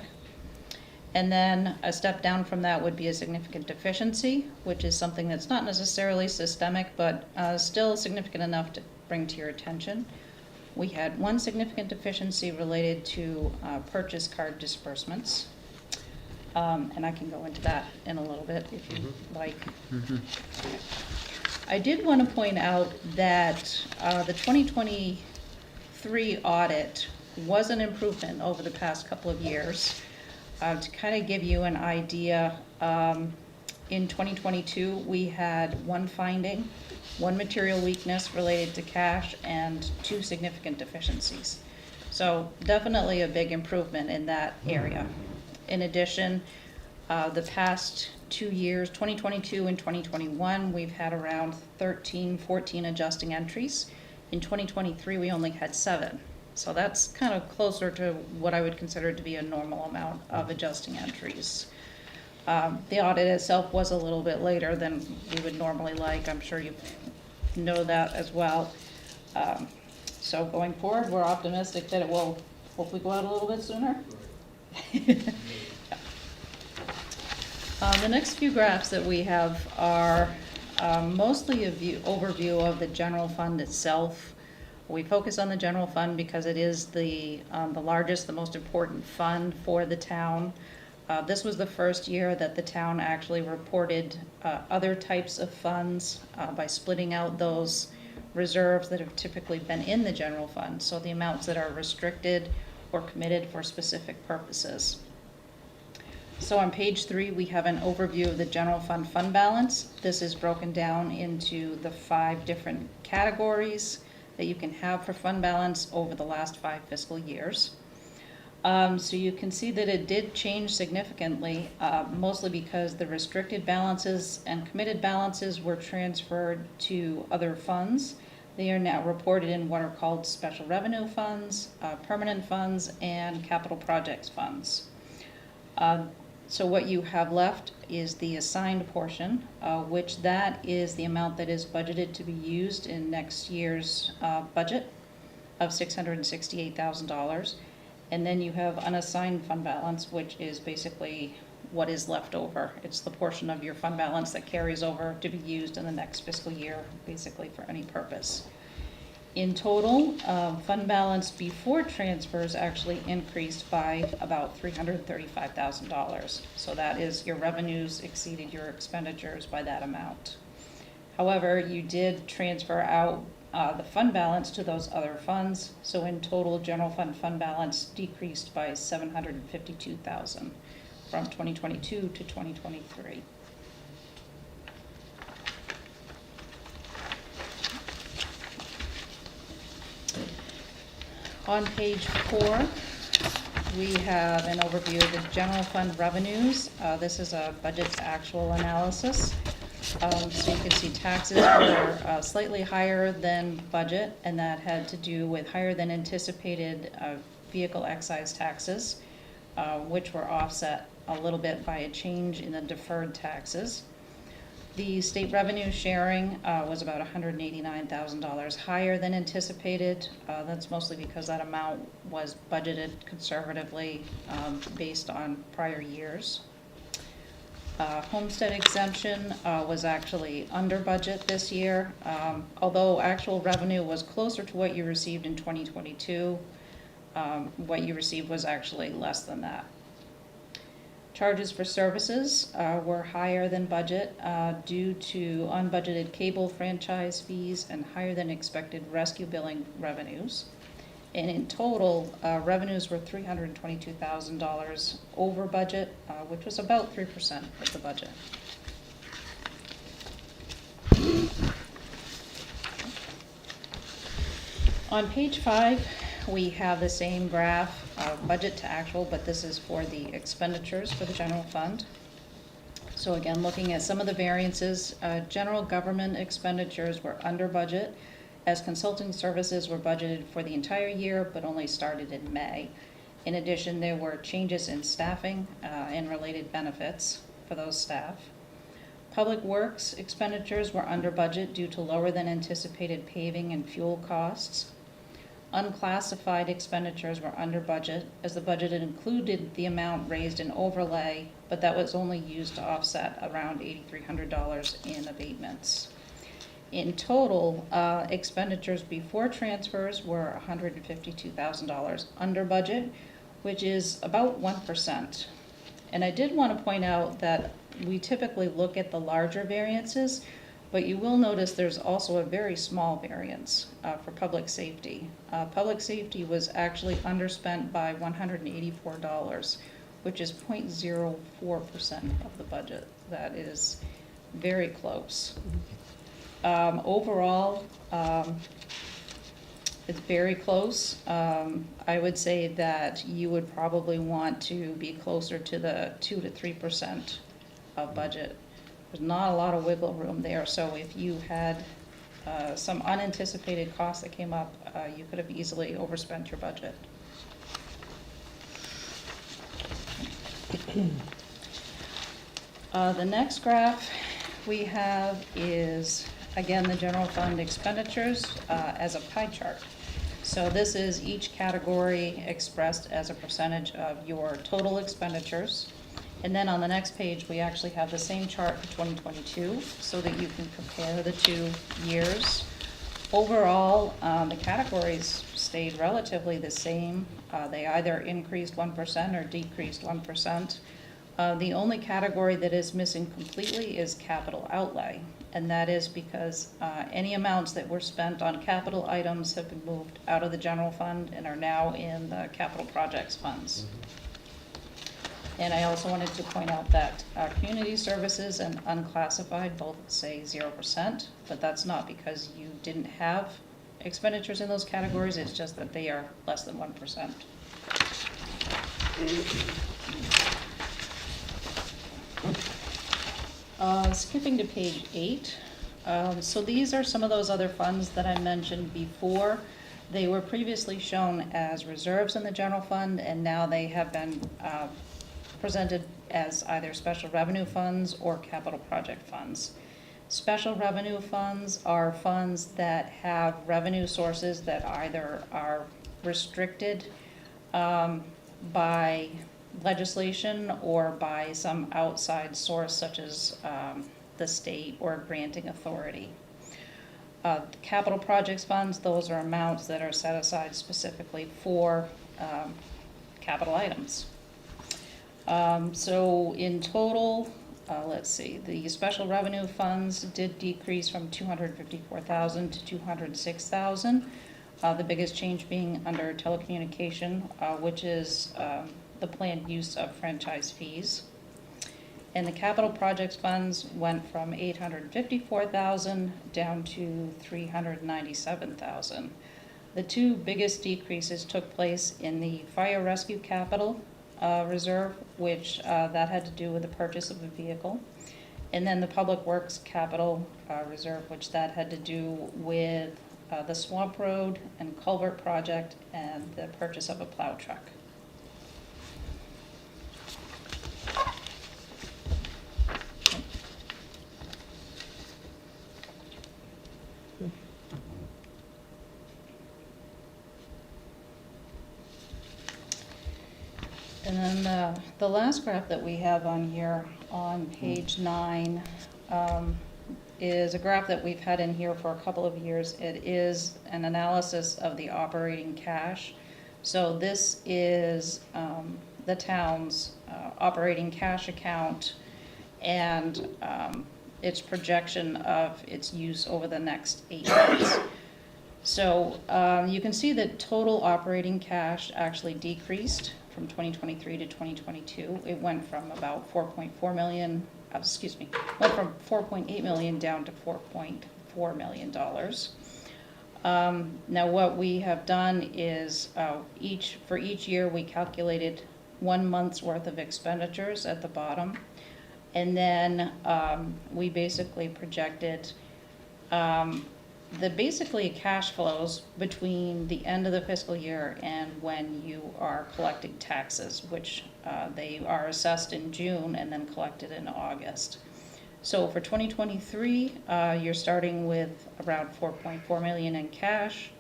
And then a step down from that would be a significant deficiency, which is something that's not necessarily systemic, but still significant enough to bring to your attention. We had one significant deficiency related to purchase card disbursements. And I can go into that in a little bit if you like. I did want to point out that the 2023 audit was an improvement over the past couple of years. To kind of give you an idea, in 2022, we had one finding, one material weakness related to cash, and 2 significant deficiencies. So definitely a big improvement in that area. In addition, the past 2 years, 2022 and 2021, we've had around 13, 14 adjusting entries. In 2023, we only had 7. So that's kind of closer to what I would consider to be a normal amount of adjusting entries. The audit itself was a little bit later than we would normally like. I'm sure you know that as well. So going forward, we're optimistic that it will hopefully go out a little bit sooner. The next few graphs that we have are mostly a overview of the general fund itself. We focus on the general fund because it is the largest, the most important fund for the town. This was the first year that the town actually reported other types of funds by splitting out those reserves that have typically been in the general fund, so the amounts that are restricted or committed for specific purposes. So on page 3, we have an overview of the general fund fund balance. This is broken down into the 5 different categories that you can have for fund balance over the last 5 fiscal years. So you can see that it did change significantly, mostly because the restricted balances and committed balances were transferred to other funds. They are now reported in what are called special revenue funds, permanent funds, and capital projects funds. So what you have left is the assigned portion, which that is the amount that is budgeted to be used in next year's budget of $668,000. And then you have unassigned fund balance, which is basically what is left over. It's the portion of your fund balance that carries over to be used in the next fiscal year, basically for any purpose. In total, fund balance before transfers actually increased by about $335,000. So that is your revenues exceeded your expenditures by that amount. However, you did transfer out the fund balance to those other funds. So in total, general fund fund balance decreased by $752,000 from 2022 to 2023. On page 4, we have an overview of the general fund revenues. This is a budget to actual analysis. So you can see taxes were slightly higher than budget, and that had to do with higher than anticipated vehicle excise taxes, which were offset a little bit by a change in the deferred taxes. The state revenue sharing was about $189,000 higher than anticipated. That's mostly because that amount was budgeted conservatively based on prior years. Homestead exemption was actually under budget this year, although actual revenue was closer to what you received in 2022. What you received was actually less than that. Charges for services were higher than budget due to unbudgeted cable franchise fees and higher than expected rescue billing revenues. And in total, revenues were $322,000 over budget, which was about 3% of the budget. On page 5, we have the same graph, budget to actual, but this is for the expenditures for the general fund. So again, looking at some of the variances, general government expenditures were under budget, as consulting services were budgeted for the entire year, but only started in May. In addition, there were changes in staffing and related benefits for those staff. Public Works expenditures were under budget due to lower than anticipated paving and fuel costs. Unclassified expenditures were under budget, as the budget included the amount raised in overlay, but that was only used to offset around $8,300 in abatements. In total, expenditures before transfers were $152,000 under budget, which is about 1%. And I did want to point out that we typically look at the larger variances, but you will notice there's also a very small variance for public safety. Public safety was actually underspent by $184, which is 0.04% of the budget. That is very close. Overall, it's very close. I would say that you would probably want to be closer to the 2 to 3% of budget. There's not a lot of wiggle room there, so if you had some unanticipated costs that came up, you could have easily overspent your budget. The next graph we have is, again, the general fund expenditures as a pie chart. So this is each category expressed as a percentage of your total expenditures. And then on the next page, we actually have the same chart for 2022 so that you can compare the 2 years. Overall, the categories stayed relatively the same. They either increased 1% or decreased 1%. The only category that is missing completely is capital outlay. And that is because any amounts that were spent on capital items have been moved out of the general fund and are now in the capital projects funds. And I also wanted to point out that community services and unclassified both say 0%, but that's not because you didn't have expenditures in those categories, it's just that they are less than 1%. Skipping to page 8. So these are some of those other funds that I mentioned before. They were previously shown as reserves in the general fund, and now they have been presented as either special revenue funds or capital project funds. Special revenue funds are funds that have revenue sources that either are restricted by legislation or by some outside source such as the state or granting authority. Capital projects funds, those are amounts that are set aside specifically for capital items. So in total, let's see, the special revenue funds did decrease from $254,000 to $206,000. The biggest change being under telecommunication, which is the planned use of franchise fees. And the capital projects funds went from $854,000 down to $397,000. The 2 biggest decreases took place in the fire rescue capital reserve, which that had to do with the purchase of a vehicle, and then the public works capital reserve, which that had to do with the swamp road and culvert project and the purchase of a plow truck. And then the last graph that we have on here, on page 9, is a graph that we've had in here for a couple of years. It is an analysis of the operating cash. So this is the town's operating cash account and its projection of its use over the next 8 months. So you can see that total operating cash actually decreased from 2023 to 2022. It went from about 4.4 million, went from 4.8 million down to $4.4 million. Now what we have done is for each year we calculated 1 month's worth of expenditures at the bottom. And then we basically projected basically cash flows between the end of the fiscal year and when you are collecting taxes, which they are assessed in June and then collected in August. So for 2023, you're starting with around 4.4 million in cash.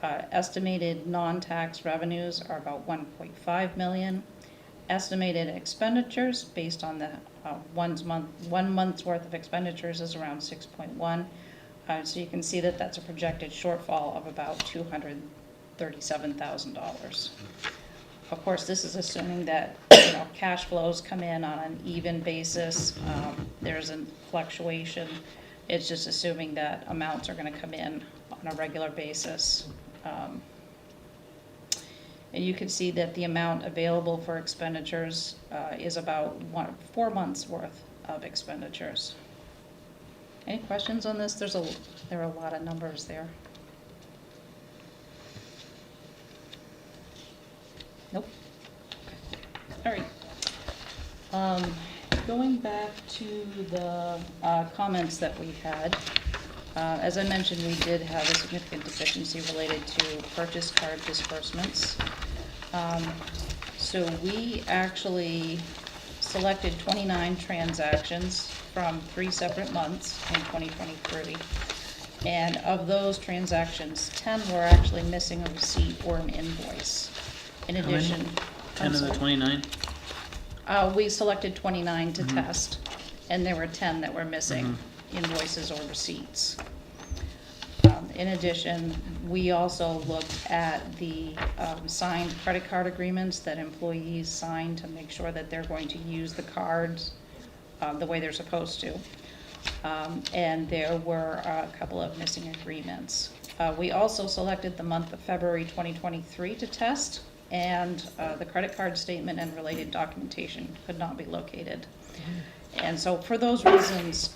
Estimated non-tax revenues are about 1.5 million. Estimated expenditures based on the 1 month's worth of expenditures is around 6.1. So you can see that that's a projected shortfall of about $237,000. Of course, this is assuming that cash flows come in on an even basis. There's a fluctuation. It's just assuming that amounts are going to come in on a regular basis. And you can see that the amount available for expenditures is about 4 months worth of expenditures. Any questions on this? There are a lot of numbers there. Nope. All right. Going back to the comments that we had, as I mentioned, we did have a significant deficiency related to purchase card disbursements. So we actually selected 29 transactions from 3 separate months in 2023. And of those transactions, 10 were actually missing a receipt or an invoice. In How many? addition, 10 of the 29? we selected 29 to test, and there were 10 that were missing invoices or receipts. In addition, we also looked at the signed credit card agreements that employees sign to make sure that they're going to use the cards the way they're supposed to. And there were a couple of missing agreements. We also selected the month of February 2023 to test, and the credit card statement and related documentation could not be located. And so for those reasons,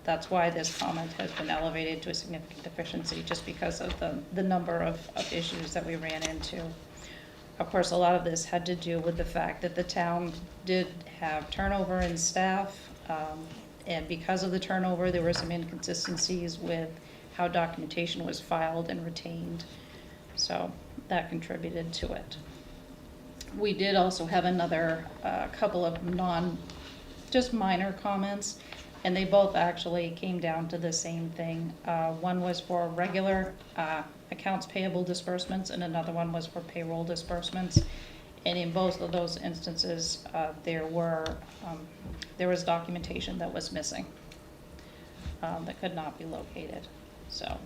that's why this comment has been elevated to a significant deficiency, just because of the number of issues that we ran into. Of course, a lot of this had to do with the fact that the town did have turnover in staff, and because of the turnover, there were some inconsistencies with how documentation was filed and retained. So that contributed to it. We did also have another couple of just minor comments, and they both actually came down to the same thing. One was for regular accounts payable disbursements, and another one was for payroll disbursements. And in both of those instances, there was documentation that was missing that could not be located. So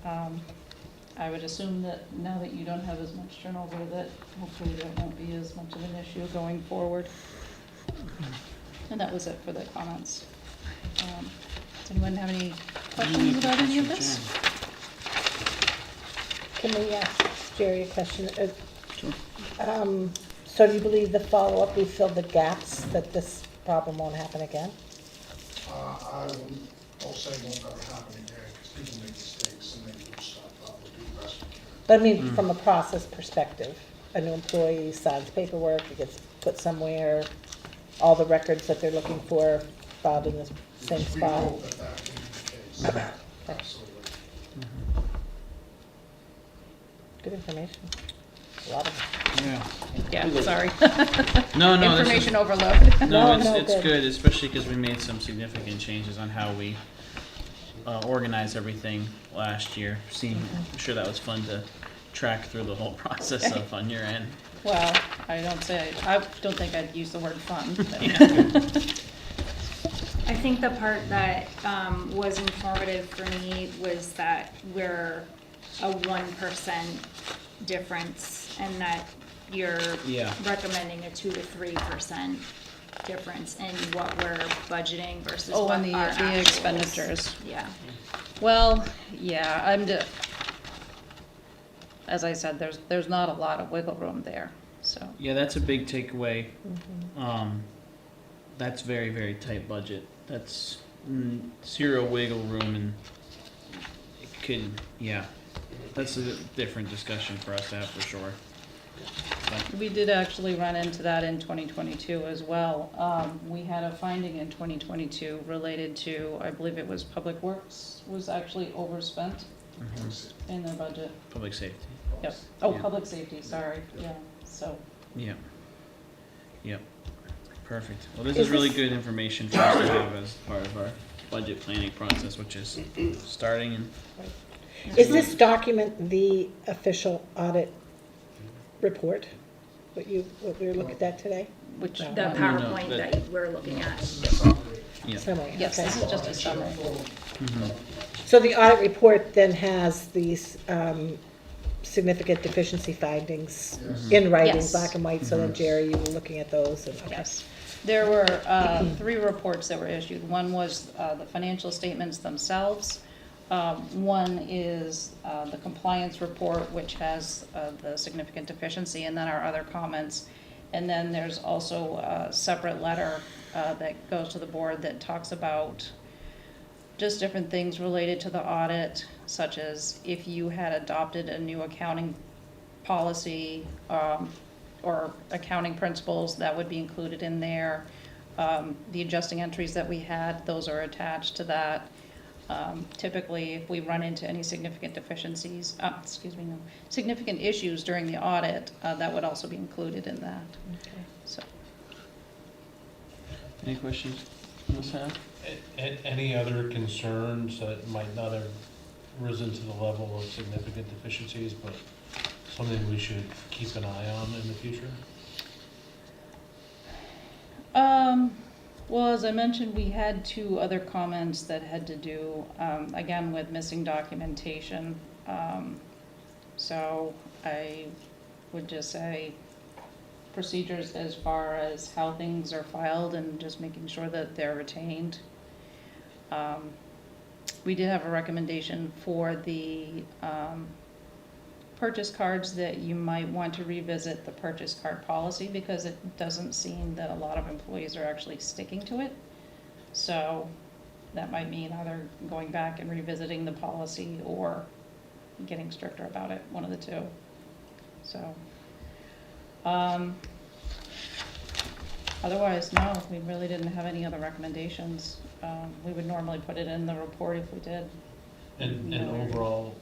I would assume that now that you don't have as much turnover, that hopefully there won't be as much of an issue going forward. And that was it for the comments. Does anyone have any questions about any of this? Can we ask Jerry a question? So do you believe the follow-up, we filled the gaps, that this problem won't happen again? I'll say it won't ever happen again, because people make mistakes and they do stuff, we'll do the best we can. But I mean, from a process perspective, a new employee signs paperwork, it gets put somewhere, all the records that they're looking for filed in the same We spot. hope that can be the case, absolutely. Good information. A lot of it. Yeah. Yeah, sorry. No, this is, Information overload. no, No, it's good. good, especially because we made some significant changes on how we organize everything last year. I'm sure that was fun to track through the whole process of on your end. Well, I don't think I'd use the word fun. but- I think the part that was informative for me was that we're a 1% difference and that you're Yeah. recommending a 2 to 3% difference in what we're budgeting versus Oh, what and the our the actuals. expenditures. Yeah. Well, yeah, as I said, there's not a lot of wiggle room there, so. Yeah, that's a big takeaway. That's very, very tight budget. That's zero wiggle room, and it could, yeah, that's a different discussion for us to have for sure. But, We did actually run into that in 2022 as well. We had a finding in 2022 related to, I believe it was Public Works was actually overspent in their budget. public safety. Yep. Oh, Yeah. public safety, sorry, yeah, so. Yeah. Yep. Perfect. Well, this Is is really this- good information for us to have as part of our budget planning process, which is starting in. Is this document the official audit report? What we were looking at today? Which, No. The no, PowerPoint that- that we're looking at. This is a summary. Yeah. Summary, yes, okay. this is just a summary. So the audit report then has these significant deficiency findings in writing, Yes. black and white, so then Jerry, you were looking at those and, okay. Yes. There were 3 reports that were issued. One was the financial statements themselves. One is the compliance report, which has the significant deficiency, and then our other comments. And then there's also a separate letter that goes to the board that talks about just different things related to the audit, such as if you had adopted a new accounting policy or accounting principles, that would be included in there. The adjusting entries that we had, those are attached to that. Typically, if we run into any significant deficiencies, significant issues during the audit, that would also be included in that. So, Any questions on this half? Any other concerns that might not have risen to the level of significant deficiencies, but something we should keep an eye on in the future? well, as I mentioned, we had 2 other comments that had to do, again, with missing documentation. So I would just say procedures as far as how things are filed and just making sure that they're retained. We did have a recommendation for the purchase cards, that you might want to revisit the purchase card policy, because it doesn't seem that a lot of employees are actually sticking to it. So that might mean either going back and revisiting the policy or getting stricter about it, one of the 2. So, otherwise, no, we really didn't have any other recommendations. We would normally put it in the report if we did. And overall,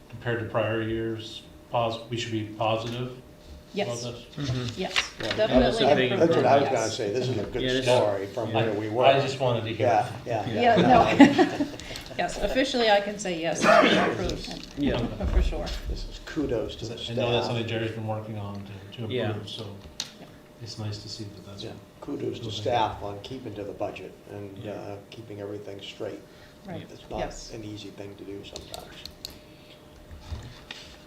compared to prior years, we should be positive about Yes, this? yes, Yeah, definitely. a big That's what I was yes. gonna say, this is a Yeah, good this- story from where we were. I just wanted to hear. Yeah. Yeah, no. Yes, officially I can say yes, it's been approved, Yeah. for sure. This is kudos to the I know that's staff. something Jerry's been working on to Yeah. improve, so it's nice to see that that's. Yeah, kudos to staff on keeping to the budget and keeping everything straight. Right, It's not yes. an easy thing to do sometimes.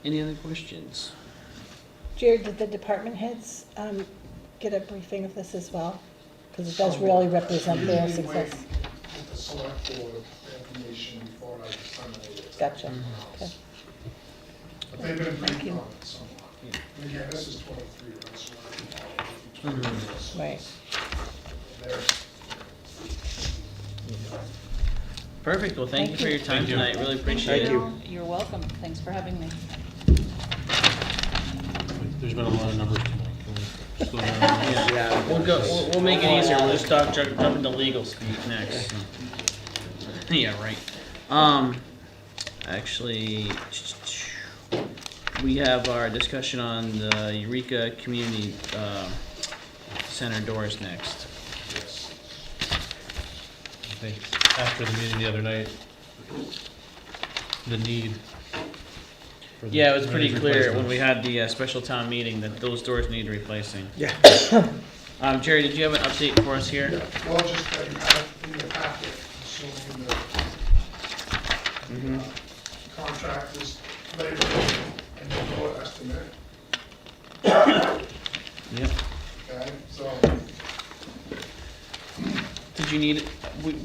Any other questions? Jerry, did the department heads get a briefing of this as well? Because it does really represent their Usually wait success. with the select board information before I disseminate it. Gotcha, okay. But they've been Thank briefed you. on it somewhat. And again, this is 23, right, so we're looking at 23. Right. They're- Perfect. Well, thank you for your time Thank you. tonight. Really appreciate Thank it. you. You're welcome, thanks for having me. There's been a lot of numbers tonight. Can we slow down? Yeah. We'll make it easier. We'll just jump into legal speak next. Yeah, right. Actually, we have our discussion on the Eureka Community Center doors next. Yes. I think after the meeting the other night, the need for the Yeah, it was pretty clear when replacements. we had the special town meeting that those doors need replacing. Yeah. Jerry, did you have an update for us here? Yeah, well, just that you have in the packet, assuming the contractor's labor and the door estimate, Yep. okay, so. Did you need,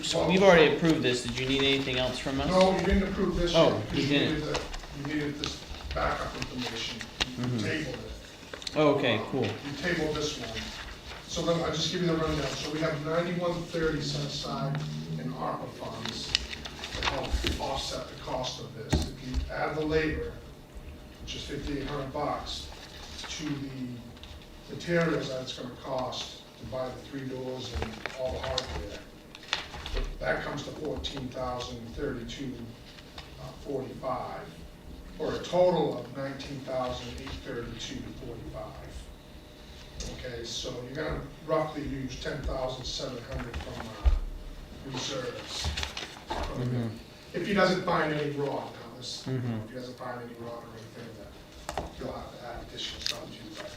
so we've already approved this, did you need anything else from us? No, you didn't approve this Oh, yet, you because didn't. you needed this backup information, you tabled it. Oh, okay, cool. You tabled this one. So then I'll just give you the rundown. So we have 9130 set aside in ARPA funds to help offset the cost of this. If you add the labor, which is $5,800, to the materials that it's gonna cost to buy the 3 doors and all the hardware, that comes to $14,032.45, for a total of $19,832.45. Okay, so you're gonna roughly use 10,700 from reserves. If he doesn't find any rod, now this, if he doesn't find any rod or anything, that he'll have to add additional stuff to that.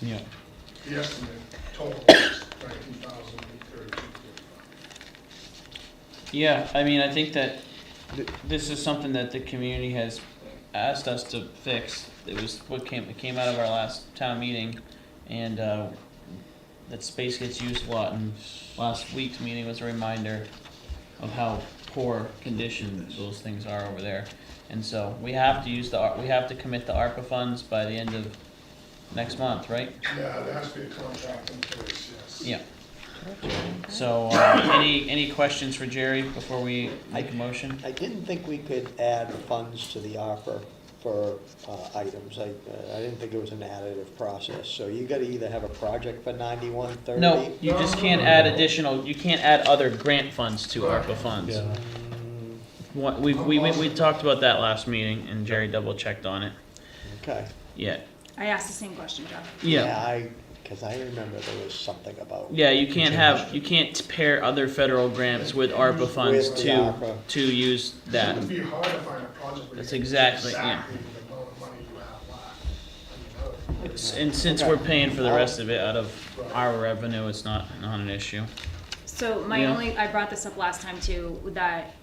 Yeah. The estimate total is 19,832.45. Yeah, I mean, I think that this is something that the community has asked us to fix. It was what it came out of our last town meeting, and that space gets used a lot. And last week's meeting was a reminder of how poor condition those things are over there. And so we have to we have to commit the ARPA funds by the end of next month, right? Yeah, there has to be a contract in place, yes. Yeah. So, any questions for Jerry before we make a motion? I didn't think we could add funds to the ARPA for items. I didn't think it was an additive process. So you gotta either have a project for 9130. No, you just can't add additional, you can't add other grant funds to ARPA funds. Yeah. We talked about that last meeting, and Jerry double checked on it. Okay. Yeah. I asked the same question, John. Yeah. Because I remember there was something about. Yeah, you can't pair other federal grants with ARPA funds With the ARPA. to use that. It would be hard to find a project where That's you exactly, the yeah. amount of money you have left. And since Okay. we're paying for the rest of it out of our revenue, it's not an issue. So my Yeah. I brought this up last time too, that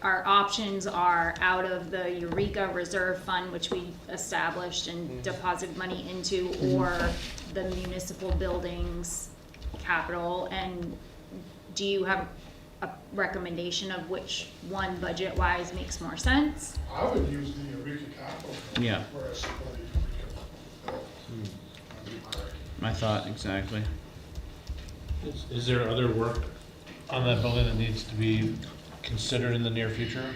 our options are out of the Eureka Reserve Fund, which we established and deposited money into, or the municipal buildings capital. And do you have a recommendation of which one budget-wise makes more sense? I would use the Eureka Capital. Yeah. Whereas the Eureka Bill. That'd be my recommendation. My thought, exactly. Is there other work on that building that needs to be considered in the near future?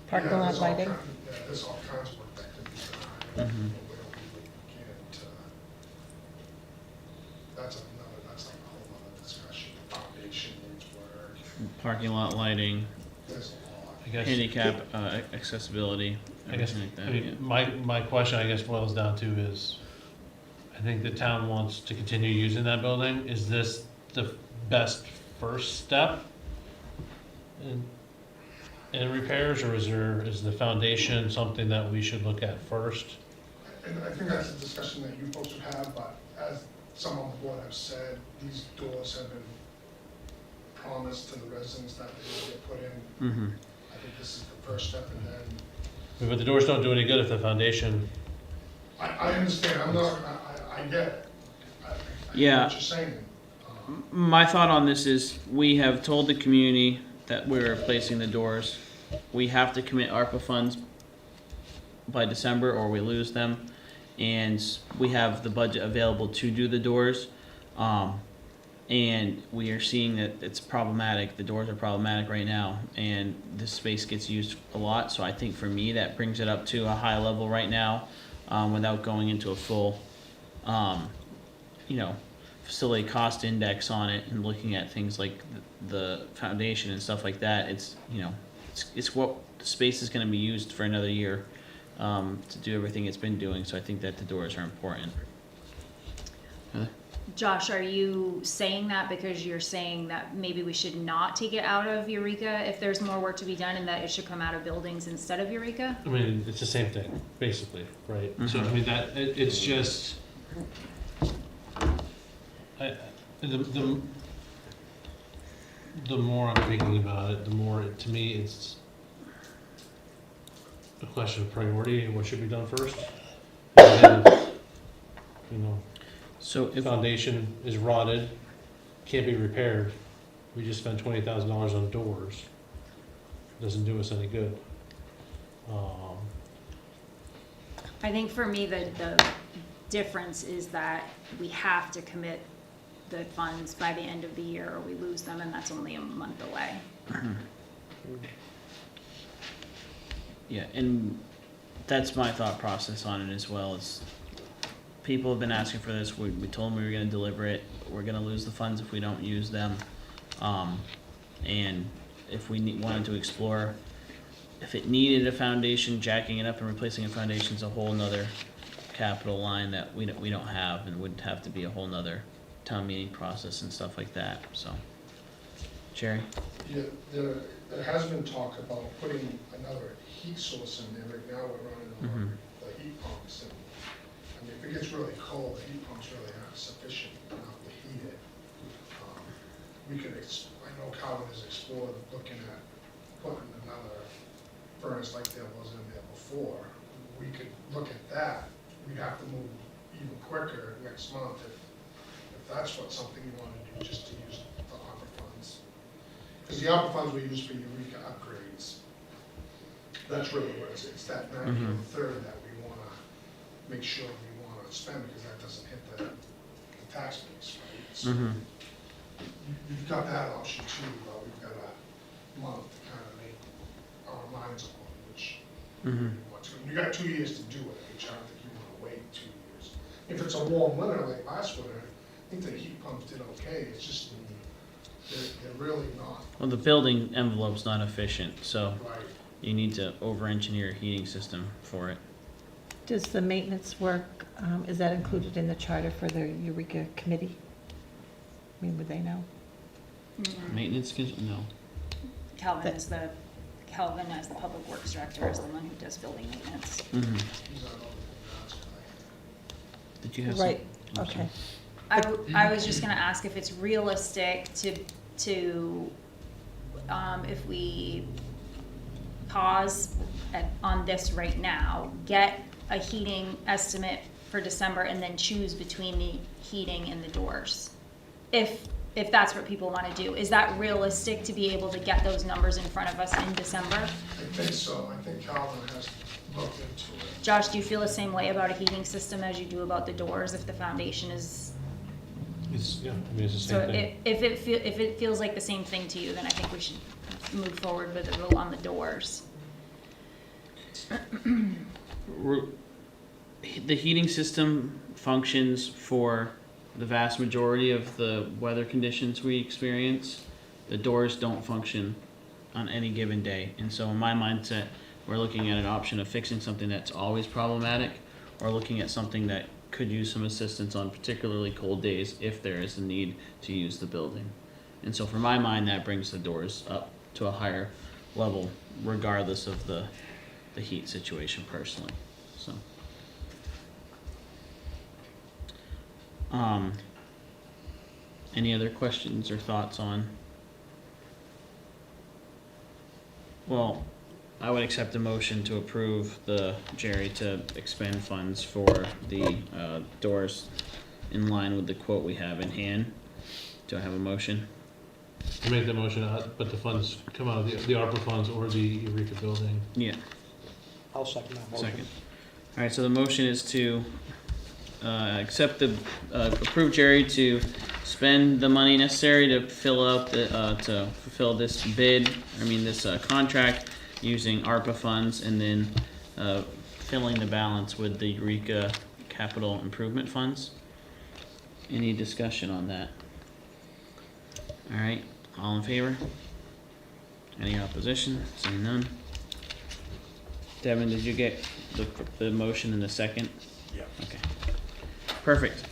Parking Yeah, lot there's all lighting? kind- Yeah, there's all kinds of work that could be done. Mhm. We can't, that's a whole other discussion, foundation needs work, Parking lot lighting, there's a lot. I guess. handicap accessibility, I guess, everything like I that. mean, my question, I guess, boils down to is, I think the town wants to continue using that building. Is this the best first step in repairs, or is the foundation something that we should look at first? And I think that's a discussion that you folks would have, but as some on the board have said, these doors have been promised to the residents that they will get put in. Mm-hmm. I think this is the first step, and then, But the doors don't do any good if the foundation, I understand, I get it. I Yeah. get what you're saying. My thought on this is, we have told the community that we're replacing the doors. We have to commit ARPA funds by December or we lose them. And we have the budget available to do the doors. And we are seeing that it's problematic, the doors are problematic right now, and this space gets used a lot. So I think for me, that brings it up to a high level right now, without going into a full, facility cost index on it and looking at things like the foundation and stuff like that. It's what the space is gonna be used for another year, to do everything it's been doing, so I think that the doors are important. Heather? Josh, are you saying that because you're saying that maybe we should not take it out of Eureka if there's more work to be done and that it should come out of buildings instead of Eureka? I mean, it's the same thing, basically, right? So, I mean, it's just, the more I'm thinking about it, the more, to me, it's a question of priority, and what should be done first. And then, you know, So the if, foundation is rotted, can't be repaired, we just spent $20,000 on doors. Doesn't do us any good. I think for me, the difference is that we have to commit the funds by the end of the year or we lose them, and that's only a month away. yeah, and that's my thought process on it as well. Is people have been asking for this. We told them we were going to deliver it. We're going to lose the funds if we don't use them. And if we wanted to explore, if it needed a foundation, jacking it up and replacing a foundation is a whole nother capital line that we don't have, and would have to be a whole nother town meeting process and stuff like that. So, Jerry. Yeah, there has been talk about putting another heat source in there. Right now, we're running on the heat pumps, and I mean, if it gets really cold, the heat pumps really aren't sufficient enough to heat it. We could, I know Calvin has explored looking at putting another furnace like there was in there before. We could look at that. We'd have to move even quicker next month if that's something you want to do, just to use the ARPA funds. Because the ARPA funds we use for Eureka upgrades, that's really what it's that 90/3 that we want to make sure we want to spend, because that doesn't hit the tax base, right? So you've got that option too, but we've got a month to kind of make our minds up on which we want to. You got 2 years to do it, which I don't think you want to wait 2 years. If it's a warm winter like last winter, I think the heat pumps did okay. It's just they're really not Well, the building envelope's not efficient, so right. you need to over-engineer a heating system for it. Does the maintenance work, is that included in the charter for the Eureka committee? I mean, would they know? Maintenance, no. Calvin as the public works director is the one who does building maintenance. He's not over the Did you have Right, some? okay. I was just gonna ask if it's realistic to if we pause on this right now, get a heating estimate for December, and then choose between the heating and the doors. If that's what people wanna do, is that realistic to be able to get those numbers in front of us in December? I think so. I think Calvin has looked into it. Josh, do you feel the same way about a heating system as you do about the doors if the foundation is? It's, yeah, I mean, it's the So same thing. if it feels like the same thing to you, then I think we should move forward with a vote on the doors. The heating system functions for the vast majority of the weather conditions we experience. The doors don't function on any given day. And so in my mindset, we're looking at an option of fixing something that's always problematic, or looking at something that could use some assistance on particularly cold days if there is a need to use the building. And so for my mind, that brings the doors up to a higher level regardless of the heat situation personally, so. Any other questions or thoughts on? Well, I would accept a motion to approve Jerry to expend funds for the doors in line with the quote we have in hand. Do I have a motion? I make the motion, but the funds come out of the ARPA funds or the Eureka building. Yeah, I'll second that motion. second. All right, so the motion is to approve Jerry to spend the money necessary to fulfill this contract using ARPA funds, and then filling the balance with the Eureka capital improvement funds. Any discussion on that? All right, all in favor? Any opposition? Seeing none. Devin, did you get the motion in the second? Yeah. Okay. Perfect.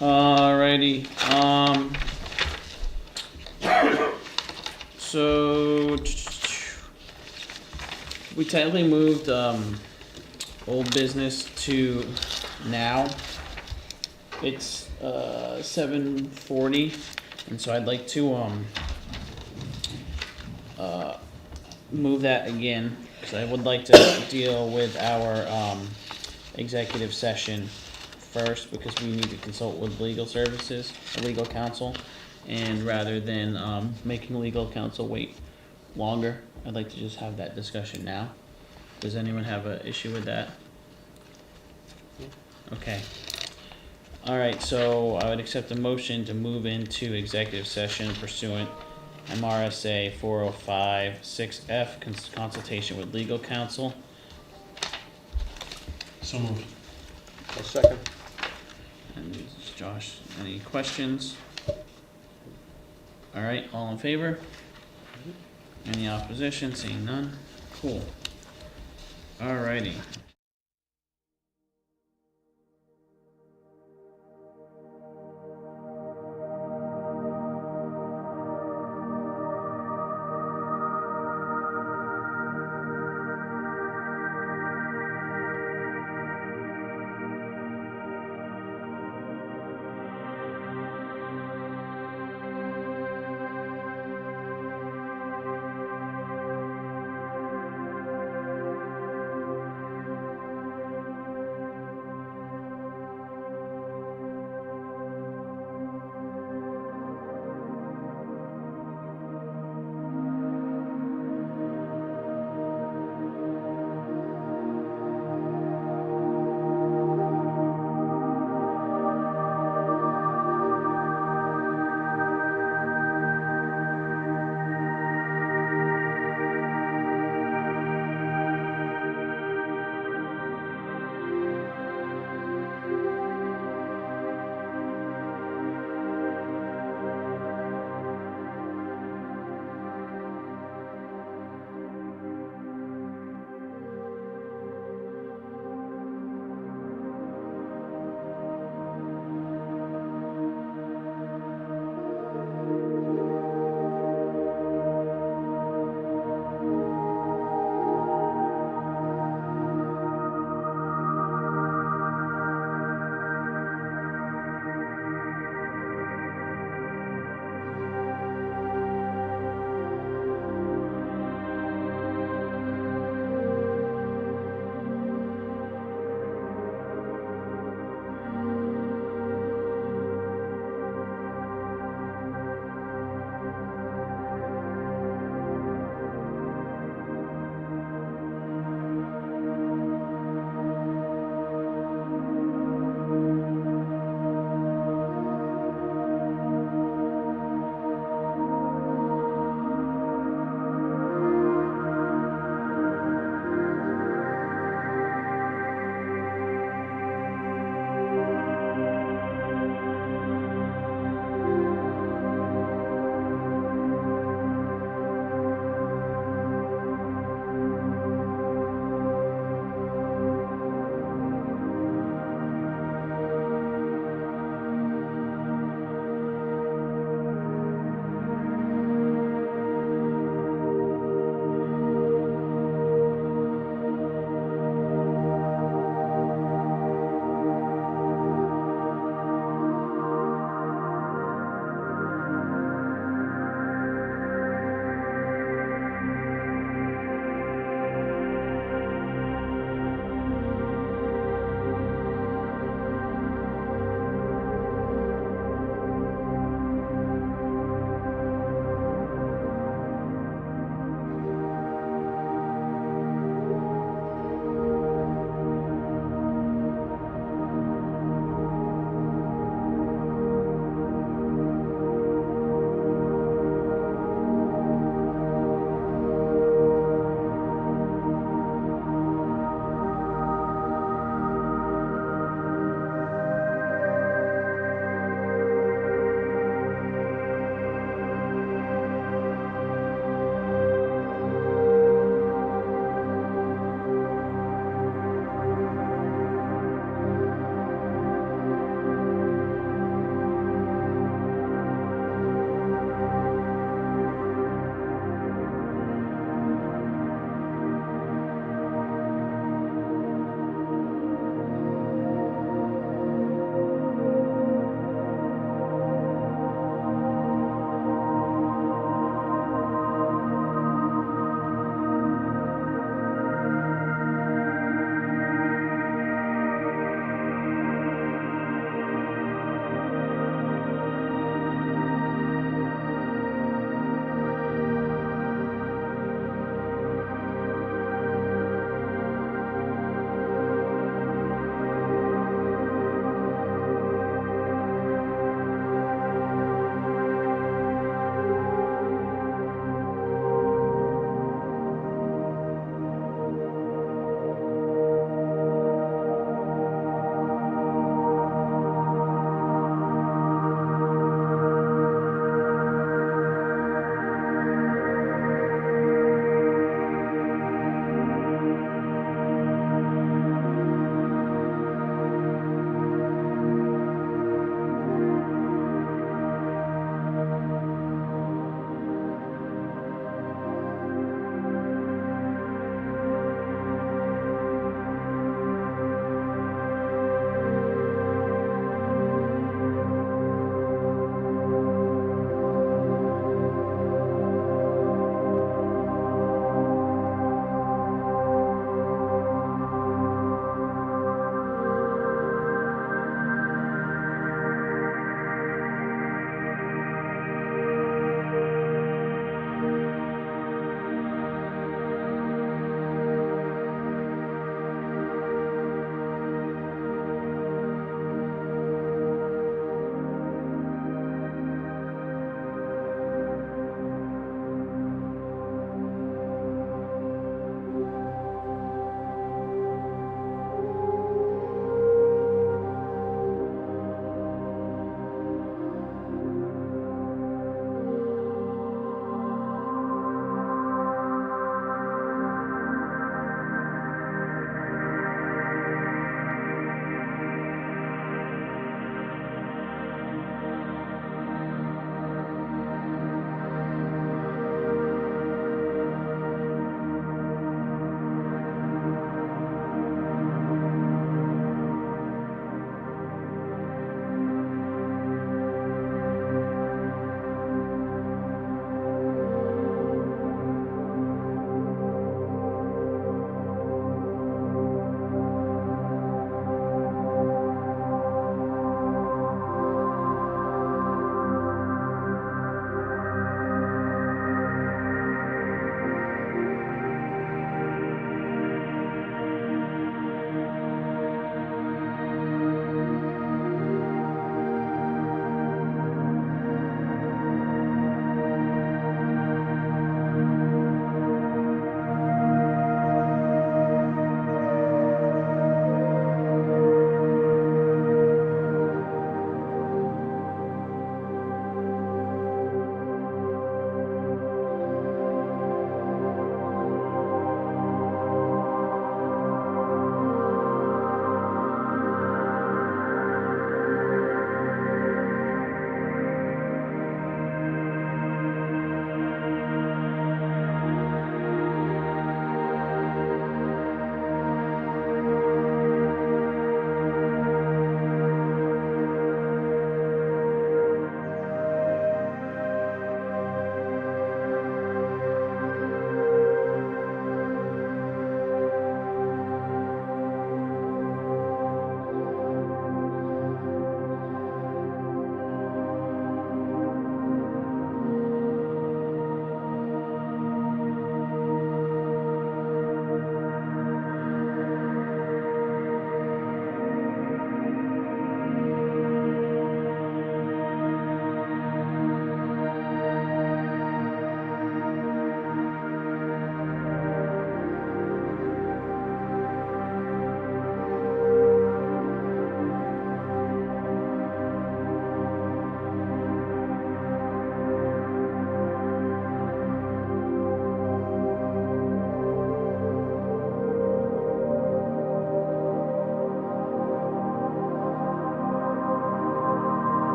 Alrighty, so we technically moved, old business to now. It's, 7:40, and so I'd like to, move that again, because I would like to deal with our, executive session first, because we need to consult with legal services, legal counsel, and rather than, making legal counsel wait longer, I'd like to just have that discussion now. Does anyone have an issue with that? Okay. Alright, so I would accept a motion to move into executive session pursuant MRSA 405-6F, consultation with legal counsel. So moved. A second. And this is Josh, any questions? Alright, all in favor? Any opposition? Seeing none? Cool. Alrighty.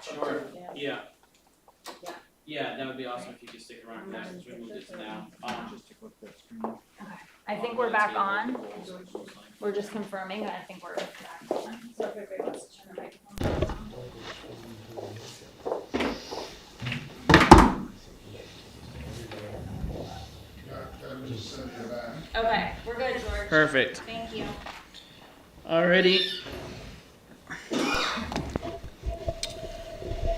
Sure, yeah. Yeah, that would be awesome if you could stick around for that, since we moved it to now. I think we're back on. We're just confirming, I think we're back on. So if everybody wants to turn the microphone on. Okay, we're good, George. Perfect. Thank you. Alrighty.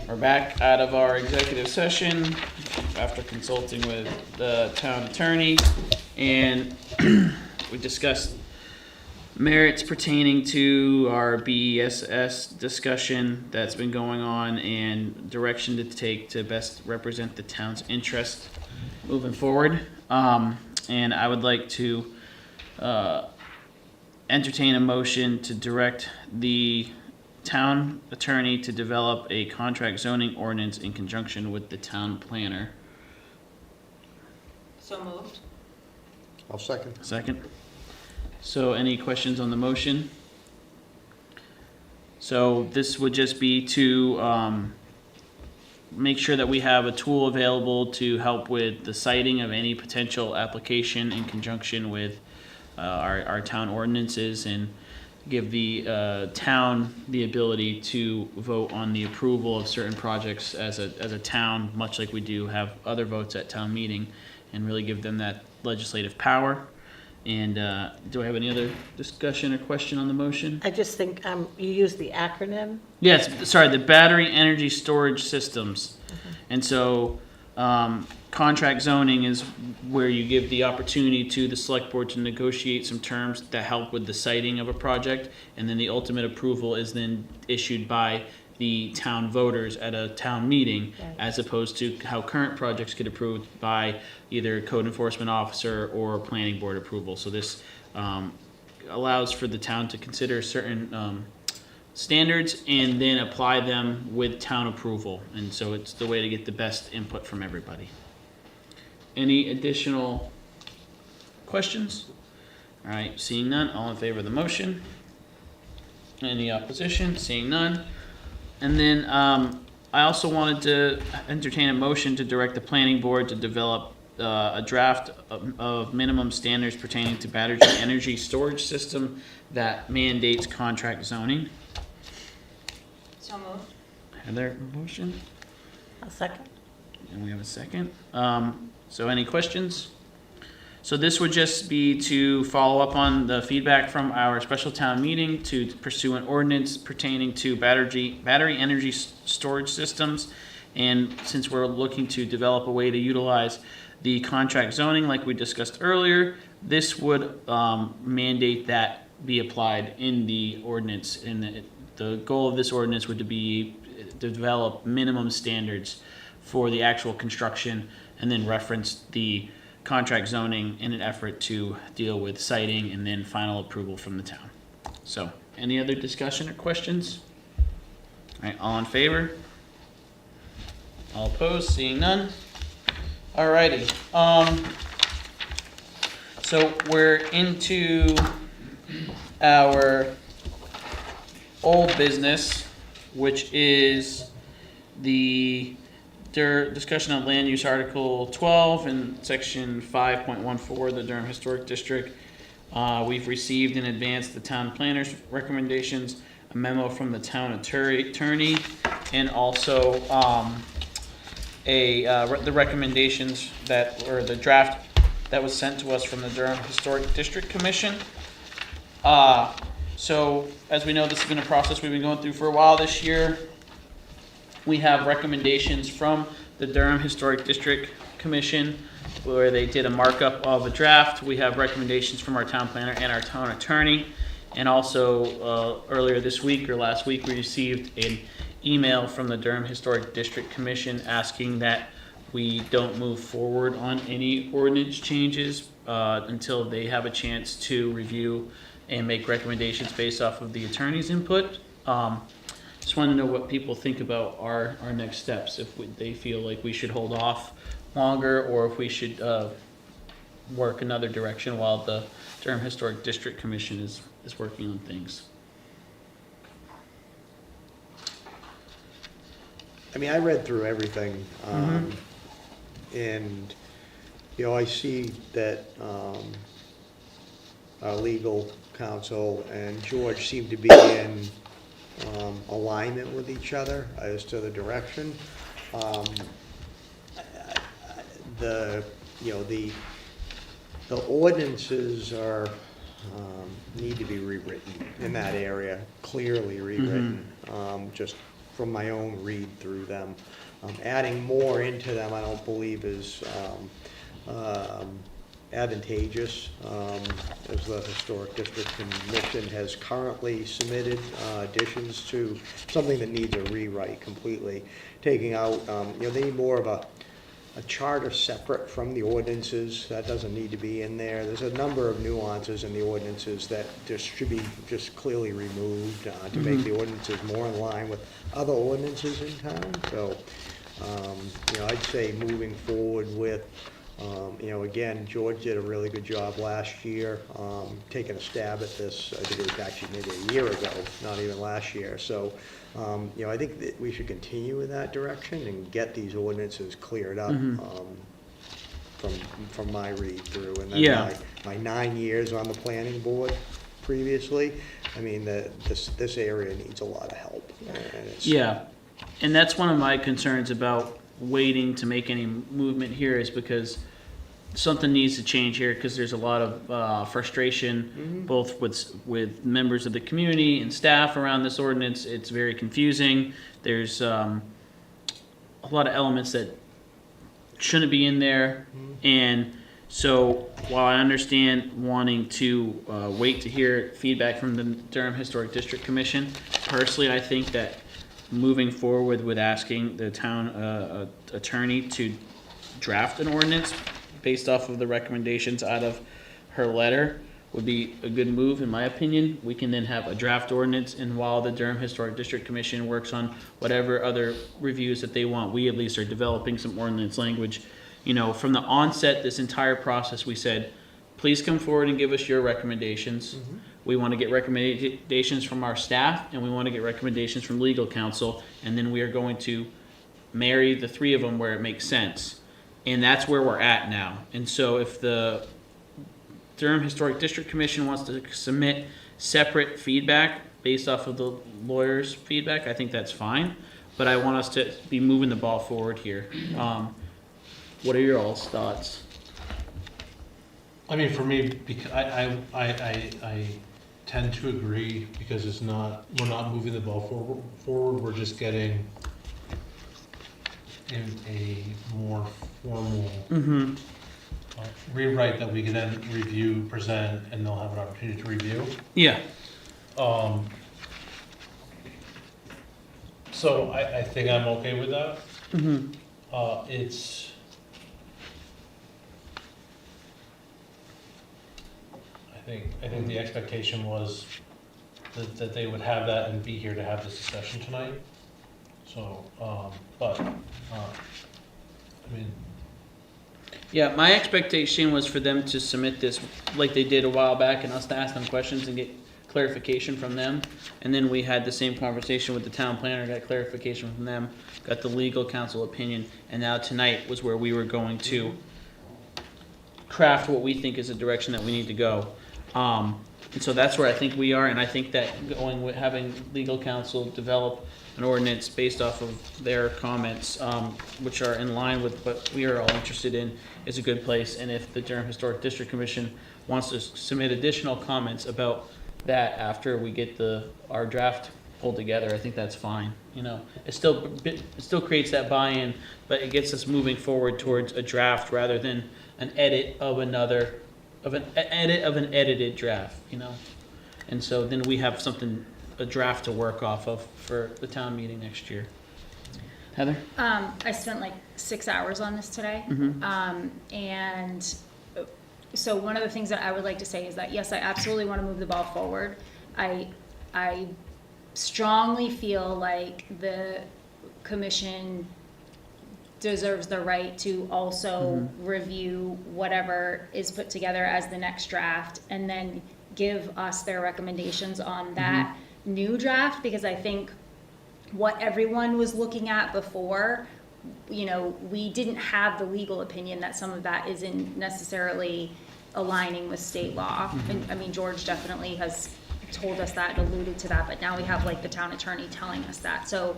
We're back out of our executive session after consulting with the town attorney, and we discussed merits pertaining to our BESS discussion that's been going on and direction to take to best represent the town's interest moving forward. And I would like to entertain a motion to direct the town attorney to develop a contract zoning ordinance in conjunction with the town planner. So moved. I'll second. Second. So any questions on the motion? So this would just be to make sure that we have a tool available to help with the citing of any potential application in conjunction with our town ordinances, and give the town the ability to vote on the approval of certain projects as a town, much like we do have other votes at town meeting, and really give them that legislative power. And do I have any other discussion or question on the motion? I just think, you use the acronym. Yes, sorry, the battery energy storage systems. And so, contract zoning is where you give the opportunity to the select board to negotiate some terms that help with the siting of a project, and then the ultimate approval is then issued by the town voters at a town meeting, Right. as opposed to how current projects get approved by either code enforcement officer or planning board approval. So this allows for the town to consider certain standards and then apply them with town approval. And so it's the way to get the best input from everybody. Any additional questions? All right, seeing none, all in favor of the motion? Any opposition? Seeing none. And then I also wanted to entertain a motion to direct the planning board to develop a draft of minimum standards pertaining to battery energy storage system that mandates contract zoning. So moved. Heather, motion? I'll second. And we have a second. So any questions? So this would just be to follow up on the feedback from our special town meeting to pursue an ordinance pertaining to battery energy storage systems. And since we're looking to develop a way to utilize the contract zoning like we discussed earlier, this would mandate that be applied in the ordinance. And the goal of this ordinance would be to develop minimum standards for the actual construction, and then reference the contract zoning in an effort to deal with siting and then final approval from the town. So, any other discussion or questions? All right, all in favor? All opposed? Seeing none? Alrighty. So we're into our old business, which is the discussion of land use article 12 and section 5.14 of the Durham Historic District. We've received in advance the town planner's recommendations, a memo from the town attorney, and also the recommendations that, or the draft that was sent to us from the Durham Historic District Commission. So as we know, this has been a process we've been going through for a while this year. We have recommendations from the Durham Historic District Commission where they did a markup of a draft. We have recommendations from our town planner and our town attorney. And also earlier this week or last week, we received an email from the Durham Historic District Commission asking that we don't move forward on any ordinance changes until they have a chance to review and make recommendations based off of the attorney's input. Just want to know what people think about our next steps, if they feel like we should hold off longer or if we should work another direction while the Durham Historic District Commission is working on things. I mean, I read through everything, and, you know, I see that, our legal counsel and George seem to be in, alignment with each other as to the direction. The, you know, the ordinances are, need to be rewritten in that area, clearly rewritten, just from my own read through them. Adding more into them, I don't believe is advantageous, as the Historic District Commission has currently submitted additions to something that needs a rewrite completely. Taking out, you know, they need more of a charter separate from the ordinances. That doesn't need to be in there. There's a number of nuances in the ordinances that just should be just clearly removed to make the ordinances more in line with other ordinances in town. So, you know, I'd say moving forward with, you know, again, George did a really good job last year, taking a stab at this. I think it was actually maybe a year ago, not even last year. So, you know, I think that we should continue in that direction and get these ordinances cleared up, from my read through. And then Yeah. my 9 years on the planning board previously, I mean, this area needs a lot of help. And it's, Yeah, and that's one of my concerns about waiting to make any movement here, is because something needs to change here, because there's a lot of frustration both with members of the community and staff around this ordinance. It's very confusing. There's a lot of elements that shouldn't be in there, and so while I understand wanting to wait to hear feedback from the Durham Historic District Commission, personally I think that moving forward with asking the town attorney to draft an ordinance based off of the recommendations out of her letter would be a good move, in my opinion. We can then have a draft ordinance, and while the Durham Historic District Commission works on whatever other reviews that they want, we at least are developing some ordinance language. You know, from the onset, this entire process, we said, please come forward and give us your recommendations. We want to get recommendations from our staff, and we want to get recommendations from legal counsel, and then we are going to marry the three of them where it makes sense. And that's where we're at now. And so if the Durham Historic District Commission wants to submit separate feedback based off of the lawyer's feedback, I think that's fine. But I want us to be moving the ball forward here. What are your all's thoughts? I mean, for me, because I tend to agree, because it's not, we're not moving the ball forward, we're just getting in a more formal rewrite that we can then review, present, and they'll have an opportunity to review. Yeah. So I think I'm okay with that. It's, I think the expectation was that they would have that and be here to have this discussion tonight. So, but, I mean, Yeah, my expectation was for them to submit this like they did a while back, and us to ask them questions and get clarification from them. And then we had the same conversation with the town planner, got clarification from them, got the legal counsel opinion, and now tonight was where we were going to craft what we think is the direction that we need to go. And so that's where I think we are, and I think that going with having legal counsel develop an ordinance based off of their comments, which are in line with what we are all interested in, is a good place. And if the Durham Historic District Commission wants to submit additional comments about that after we get our draft pulled together, I think that's fine. You know, it still creates that buy-in, but it gets us moving forward towards a draft rather than an edit of an edited draft, you know? And so then we have a draft to work off of for the town meeting next year. Heather? I spent like 6 hours on this today. And so one of the things that I would like to say is that, yes, I absolutely want to move the ball forward. I strongly feel like the commission deserves the right to also review whatever is put together as the next draft, and then give us their recommendations on that new draft, because I think what everyone was looking at before, you know, we didn't have the legal opinion that some of that isn't necessarily aligning with state law. And, I mean, George definitely has told us that, alluded to that, but now we have like the town attorney telling us that. So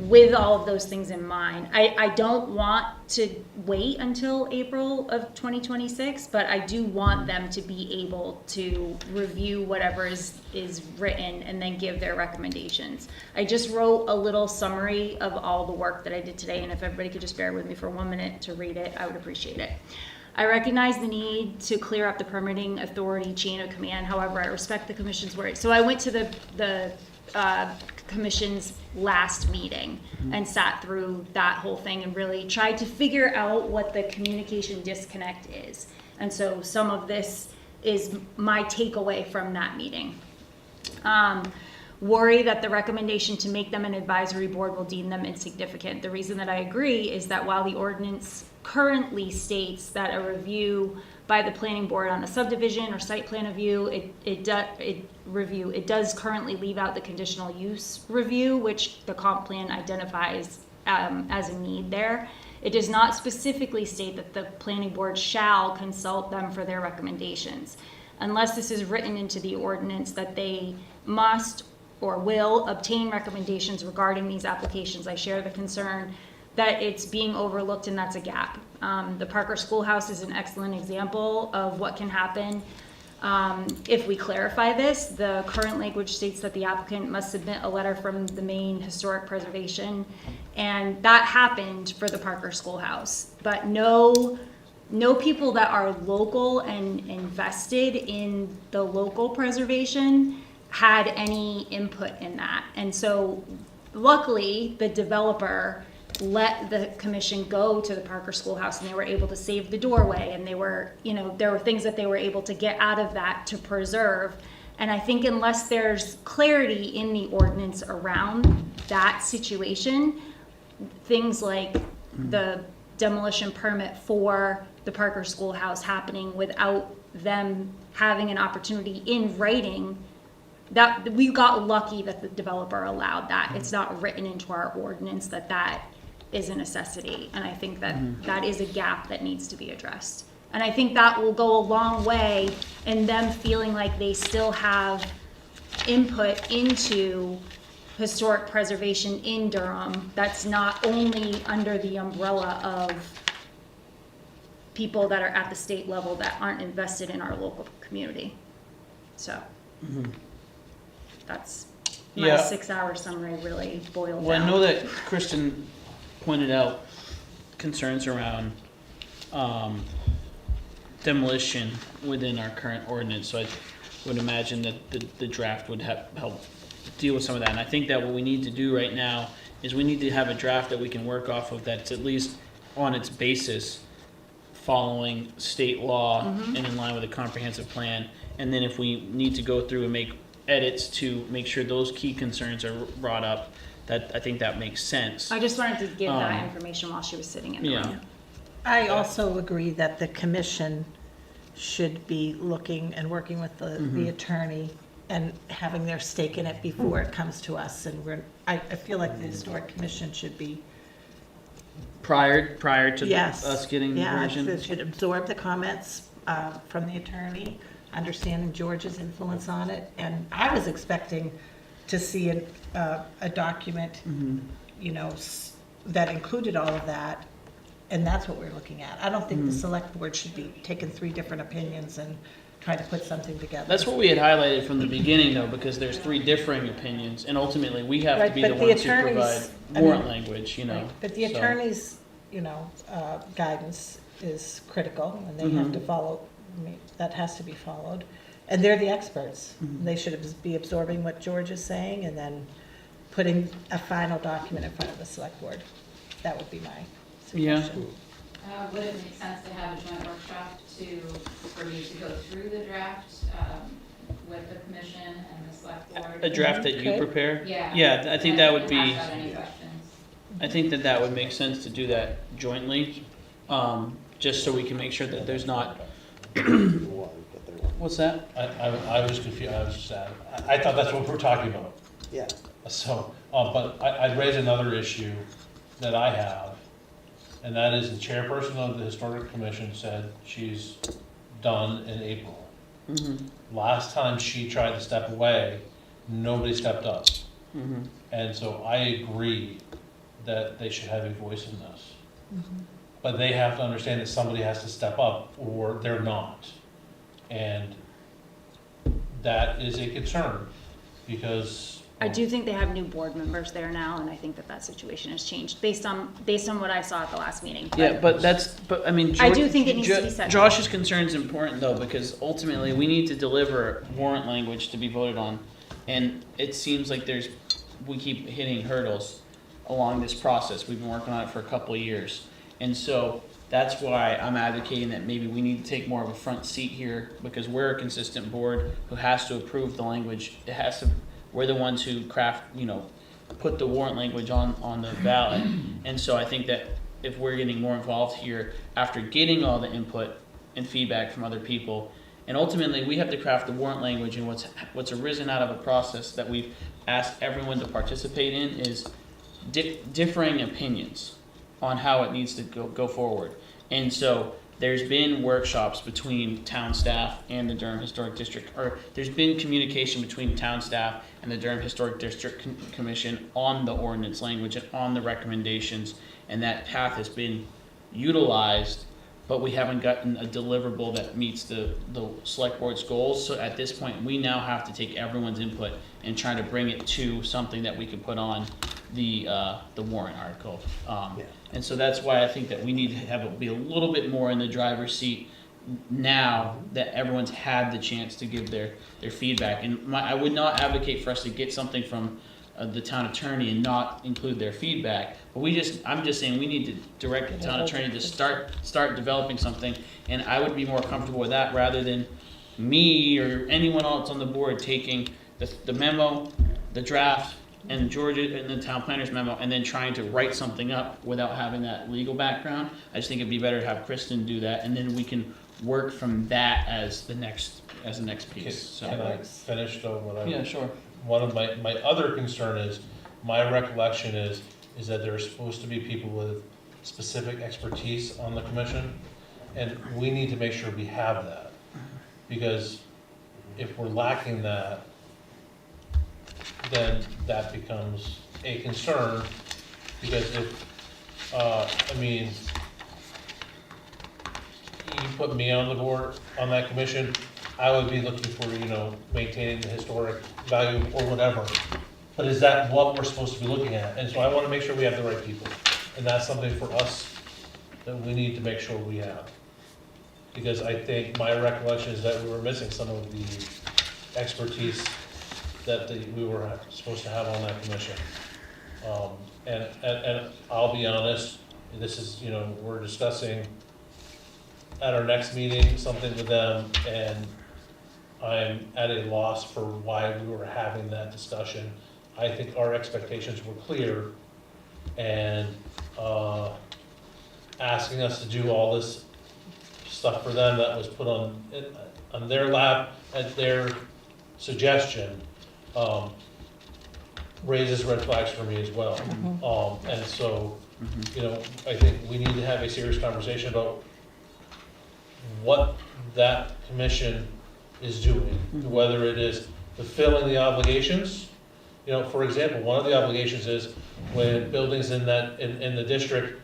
with all of those things in mind, I don't want to wait until April of 2026, but I do want them to be able to review whatever is written and then give their recommendations. I just wrote a little summary of all the work that I did today, and if everybody could just bear with me for 1 minute to read it, I would appreciate it. I recognize the need to clear up the permitting authority chain of command. However, I respect the commission's word. So I went to the commission's last meeting and sat through that whole thing and really tried to figure out what the communication disconnect is. And so some of this is my takeaway from that meeting. Worry that the recommendation to make them an advisory board will deem them insignificant. The reason that I agree is that while the ordinance currently states that a review by the planning board on a subdivision or site plan review, it does currently leave out the conditional use review, which the comp plan identifies as a need there. It does not specifically state that the planning board shall consult them for their recommendations, unless this is written into the ordinance that they must or will obtain recommendations regarding these applications. I share the concern that it's being overlooked, and that's a gap. The Parker Schoolhouse is an excellent example of what can happen if we clarify this. The current language states that the applicant must submit a letter from the Maine Historic Preservation, and that happened for the Parker Schoolhouse. But no people that are local and invested in the local preservation had any input in that. And so luckily, the developer let the commission go to the Parker Schoolhouse, and they were able to save the doorway, and they were, you know, there were things that they were able to get out of that to preserve. And I think unless there's clarity in the ordinance around that situation, things like the demolition permit for the Parker Schoolhouse happening without them having an opportunity in writing, that we got lucky that the developer allowed that. It's not written into our ordinance that is a necessity. And I think that that is a gap that needs to be addressed. And I think that will go a long way in them feeling like they still have input into historic preservation in Durham that's not only under the umbrella of people that are at the state level that aren't invested in our local community. So that's my 6-hour summary really boiled Well, down. I know that Kristen pointed out concerns around demolition within our current ordinance, so I would imagine that the draft would help deal with some of that. And I think that what we need to do right now is we need to have a draft that we can work off of that's at least on its basis following state law and in line with a comprehensive plan. And then if we need to go through and make edits to make sure those key concerns are brought up, that I think that makes sense. I just wanted to give that information while she was sitting in the room. I also agree that the commission should be looking and working with the attorney and having their stake in it before it comes to us. And I feel like the historic commission should be Prior to Yes. us getting the version. They should absorb the comments from the attorney, understanding George's influence on it. And I was expecting to see a document, you know, that included all of that. And that's what we're looking at. I don't think the select board should be taking 3 different opinions and trying to put something together. That's what we had highlighted from the beginning, though, because there's 3 differing opinions, and ultimately we have to Right, be but the the ones who attorneys- provide I warrant mean- language, you know. Right. But the so. attorney's, you know, guidance is critical, and they have to follow, that has to be followed. And they're the experts. They should be absorbing what George is saying and then putting a final document in front of the select board. That would be my suggestion. Would it make sense to have a joint workshop for you to go through the draft with the commission and the select board? A draft that you Okay. prepare? Yeah. Yeah, I think that would And be, hash out any questions. I think that would make sense to do that jointly, just so we can make sure that there's not, what's that? I was confused, I was sad. I thought that's what we're talking about. Yeah. So, But I'd raise another issue that I have, and that is the chairperson of the Historic Commission said she's done in April. Last time she tried to step away, nobody stepped up. And so I agree that they should have a voice in this. But they have to understand that somebody has to step up or they're not. And that is a concern because. I do think they have new board members there now, and I think that situation has changed based on what I saw at the last meeting. Yeah, but I mean, I do think it needs to be said. Josh's concern is important though, because ultimately we need to deliver warrant language to be voted on. And it seems like we keep hitting hurdles along this process. We've been working on it for a couple of years. And so that's why I'm advocating that maybe we need to take more of a front seat here, because we're a consistent board who has to approve the language. We're the ones who craft, put the warrant language on the ballot. And so I think that if we're getting more involved here after getting all the input and feedback from other people, and ultimately we have to craft the warrant language, and what's arisen out of a process that we've asked everyone to participate in is differing opinions on how it needs to go forward. And so there's been workshops between town staff and the Durham Historic District, or there's been communication between town staff and the Durham Historic District Commission on the ordinance language and on the recommendations, and that path has been utilized, but we haven't gotten a deliverable that meets the select board's goals. So at this point, we now have to take everyone's input and try to bring it to something that we could put on the warrant article. And so that's why I think that we need to be a little bit more in the driver's seat now that everyone's had the chance to give their feedback. And I would not advocate for us to get something from the town attorney and not include their feedback. But I'm just saying we need to direct the town attorney to start developing something. And I would be more comfortable with that rather than me or anyone else on the board taking the memo, the draft, and Georgia and the town planner's memo, and then trying to write something up without having that legal background. I just think it'd be better to have Kristen do that, and then we can work from that as the next piece. Can I finish though? Yeah, sure. One of my other concern is, my recollection is that there are supposed to be people with specific expertise on the commission, and we need to make sure we have that. Because if we're lacking that, then that becomes a concern, because if, you put me on the board, on that commission, I would be looking for, maintaining the historic value or whatever. But is that what we're supposed to be looking at? And so I want to make sure we have the right people. And that's something for us that we need to make sure we have. Because I think my recollection is that we were missing some of the expertise that we were supposed to have on that commission. And I'll be honest, this is, we're discussing at our next meeting something with them, and I'm at a loss for why we were having that discussion. I think our expectations were clear, and asking us to do all this stuff for them that was put on their lap at their suggestion raises red flags for me as well. And so, I think we need to have a serious conversation about what that commission is doing, whether it is fulfilling the obligations. For example, one of the obligations is when buildings in the district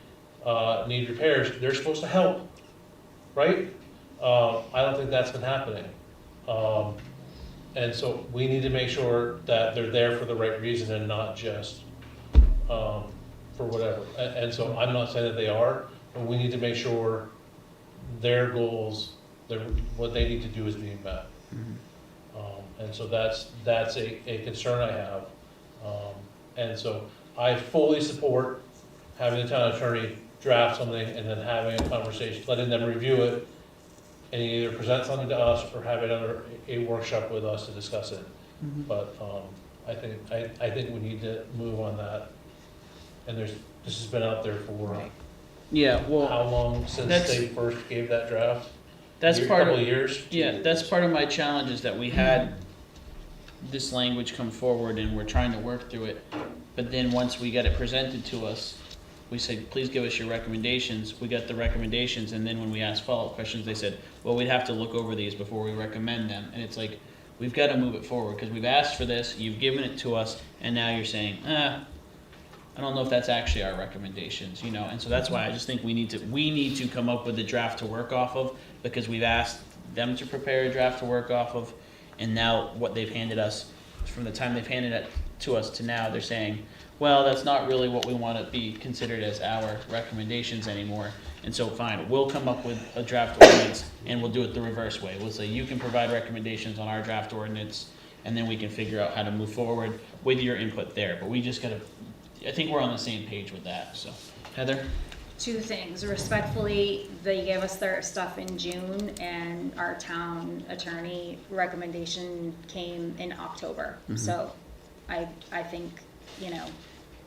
need repairs, they're supposed to help, right? I don't think that's been happening. And so we need to make sure that they're there for the right reason and not just for whatever. And so I'm not saying that they are, but we need to make sure their goals, what they need to do is being met. And so that's a concern I have. And so I fully support having the town attorney draft something and then having a conversation, letting them review it, and either present something to us or have it under a workshop with us to discuss it. But I think we need to move on that. And this has been out there for how long since they first gave that draft? That's part couple of years. Yeah, that's part of my challenge, is that we had this language come forward and we're trying to work through it. but then once we got it presented to us, we said, please give us your recommendations. We got the recommendations, and then when we asked follow-up questions, they said, well, we'd have to look over these before we recommend them. And it's like, we've got to move it forward, because we've asked for this, you've given it to us, and now you're saying, I don't know if that's actually our recommendations, you know? And so that's why I just think we need to come up with a draft to work off of, because we've asked them to prepare a draft to work off of, and now what they've handed us, from the time they've handed it to us to now, they're saying, well, that's not really what we want to be considered as our recommendations anymore. And so fine, we'll come up with a draft ordinance, and we'll do it the reverse way. We'll say, you can provide recommendations on our draft ordinance, and then we can figure out how to move forward with your input there. But we just gotta, I think we're on the same page with that, so. Heather? Two things. Respectfully, they gave us their stuff in June, and our town attorney recommendation came in October. So I think, you know,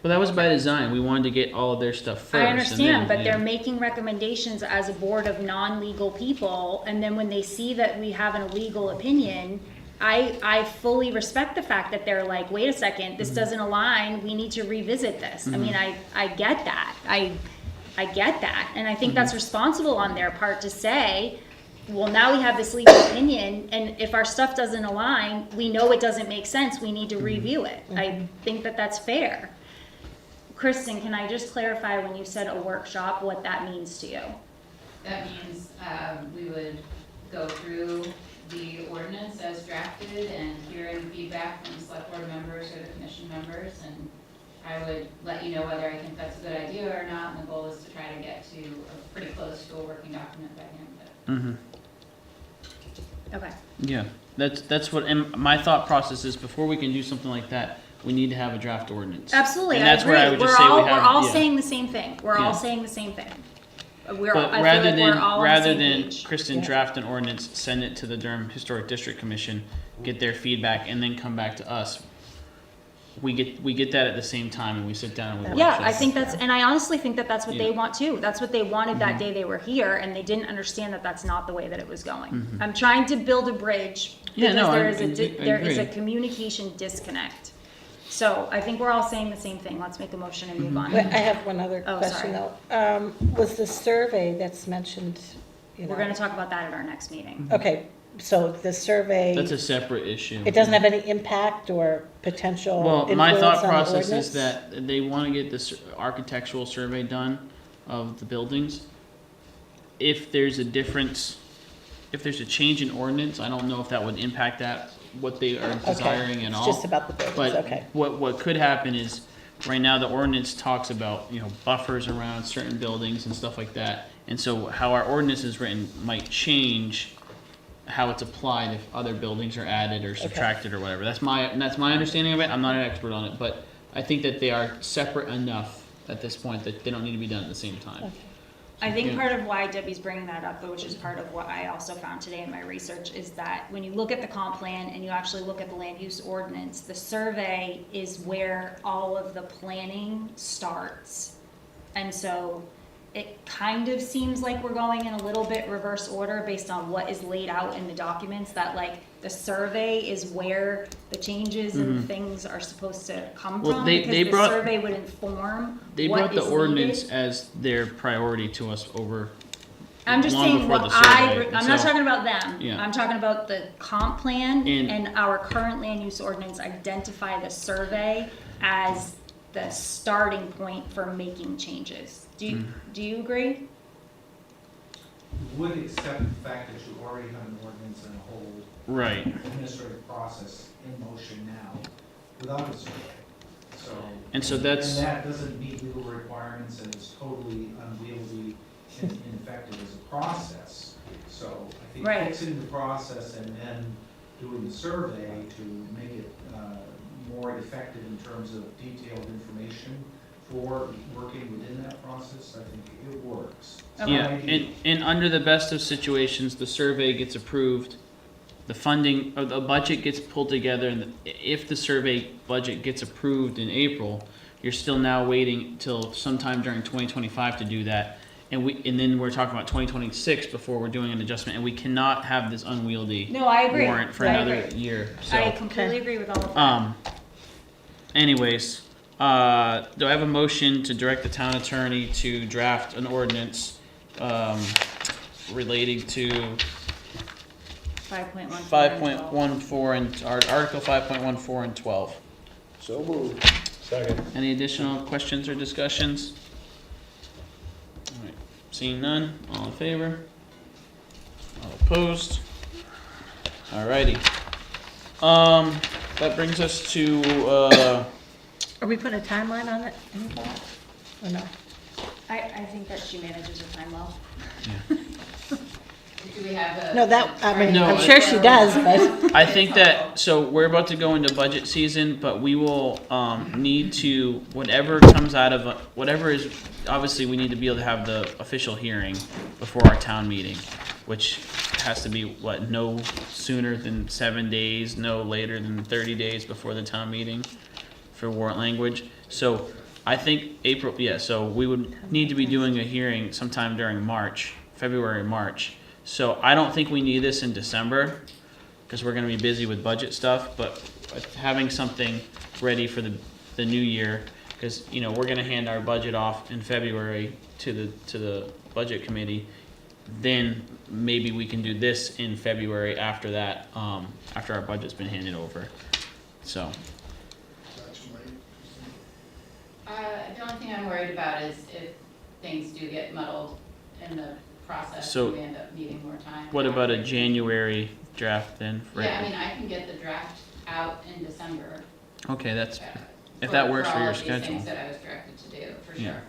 Well, that was by design. We wanted to get all of their stuff first. I and understand, then, but they're making recommendations as a board of non-legal people, and then when they see that we have an illegal opinion, I fully respect the fact that they're like, wait a second, this doesn't align, we need to revisit this. I mean, I get that. I get that, and I think that's responsible on their part to say, well, now we have this legal opinion, and if our stuff doesn't align, we know it doesn't make sense, we need to review it. I think that that's fair. Kristen, can I just clarify when you said a workshop, what that means to you? That means, we would go through the ordinance as drafted and hearing feedback from the select board members or the commission members, and I would let you know whether I think that's a good idea or not, and the goal is to try to get to pretty close to a working document by the end of it. Okay. Yeah, that's what, and my thought process is, before we can do something like that, we need to have a draft ordinance. Absolutely, And I that's where I agree. would just say we We're all yeah. saying the same thing. We're Yeah. all saying the same thing. I But feel rather like than, we're all on the rather same than page. Kristen draft an ordinance, send it to the Durham Historic District Commission, get their feedback, and then come back to us, we get that at the same time, and we sit down and we Yeah, workshop. I think that's, and I honestly think that that's what they Yeah. want too. That's what they wanted that Mhm. day they were here, and they didn't understand that that's not the way that it was going. Mhm. I'm trying to build a bridge Yeah, because no, there I- is I there is a agree. communication disconnect. So I think we're all saying the same thing. Let's make a motion and move Mhm. on. Wait, I have one other Oh, question sorry. though. Was the survey that's mentioned, you know? We're gonna talk about that at our next meeting. Okay, so the survey, That's a separate issue. it doesn't have any impact or potential Well, influence my thought on the process ordinance? is that they want to get this architectural survey done of the buildings. If there's a difference, if there's a change in ordinance, I don't know if that would impact that, what they are desiring and all. It's just about the buildings, okay. But what could happen is, right now, the ordinance talks about, you know, buffers around certain buildings and stuff like that. And so how our ordinance is written might change how it's applied if other buildings are added or subtracted or whatever. That's my understanding of it. I'm not an expert on it, but I think that they are separate enough at this point that they don't need to be done at the same time. Okay. I think Yeah. part of why Debbie's bringing that up, though, which is part of what I also found today in my research, is that when you look at the comp plan and you actually look at the land use ordinance, the survey is where all of the planning starts. And so it kind of seems like we're going in a little bit reverse order based on what is laid out in the documents, that like the survey is where the changes and things are supposed to come Well, from, they because the brought- survey would inform They what brought the is ordinance needed. as their priority to us over I'm just long saying before what the survey, I'm not so- talking about them. Yeah. I'm talking about the comp plan And- and our current land use ordinance identify the survey as the starting point for making changes. Do you agree? Would accept the fact that you already have an ordinance and a whole right. administrative process in motion now without a survey. So. And so that's- And that doesn't meet legal requirements and is totally unwieldy and ineffective as a process. So I think Right. fixing the process and then doing the survey to make it more effective in terms of detailed information for working within that process, I think it works. Okay. Yeah, Maybe- and under the best of situations, the survey gets approved, the funding, or the budget gets pulled together, and if the survey budget gets approved in April, you're still now waiting till sometime during 2025 to do that. And then we're talking about 2026 before we're doing an adjustment, and we cannot have this unwieldy No, I agree. warrant for I another agree. year, I so. completely agree with all of that. Anyways, Do I have a motion to direct the town attorney to draft an ordinance, relating to 5.14 and, Article 5.14 and 12? So moved. Second. Any additional questions or discussions? All right, seeing none, all in favor? All opposed? Alrighty. That brings us to, Are we putting a timeline on it, any of that, or no? I think that she manages her time well. Do we have a? No, that, I mean, No, I'm sure she does, but, I think that, so we're about to go into budget season, but we will, need to, whatever comes out of, whatever is, obviously, we need to be able to have the official hearing before our town meeting, which has to be, what, no sooner than 7 days, no later than 30 days before the town meeting for warrant language. So I think April, yeah, so we would need to be doing a hearing sometime during March, February, March. So I don't think we need this in December, because we're gonna be busy with budget stuff, but having something ready for the new year, because, you know, we're gonna hand our budget off in February to the budget committee, then maybe we can do this in February after that, after our budget's been handed over, so. Is that too late? The only thing I'm worried about is if things do get muddled in the process, So- and we end up needing more time. What about a January draft then? for Yeah, I April? mean, I can get the draft out in December. Okay, that's, uh, if that works for all your of these schedule. things that I was directed to do, for Yeah. sure.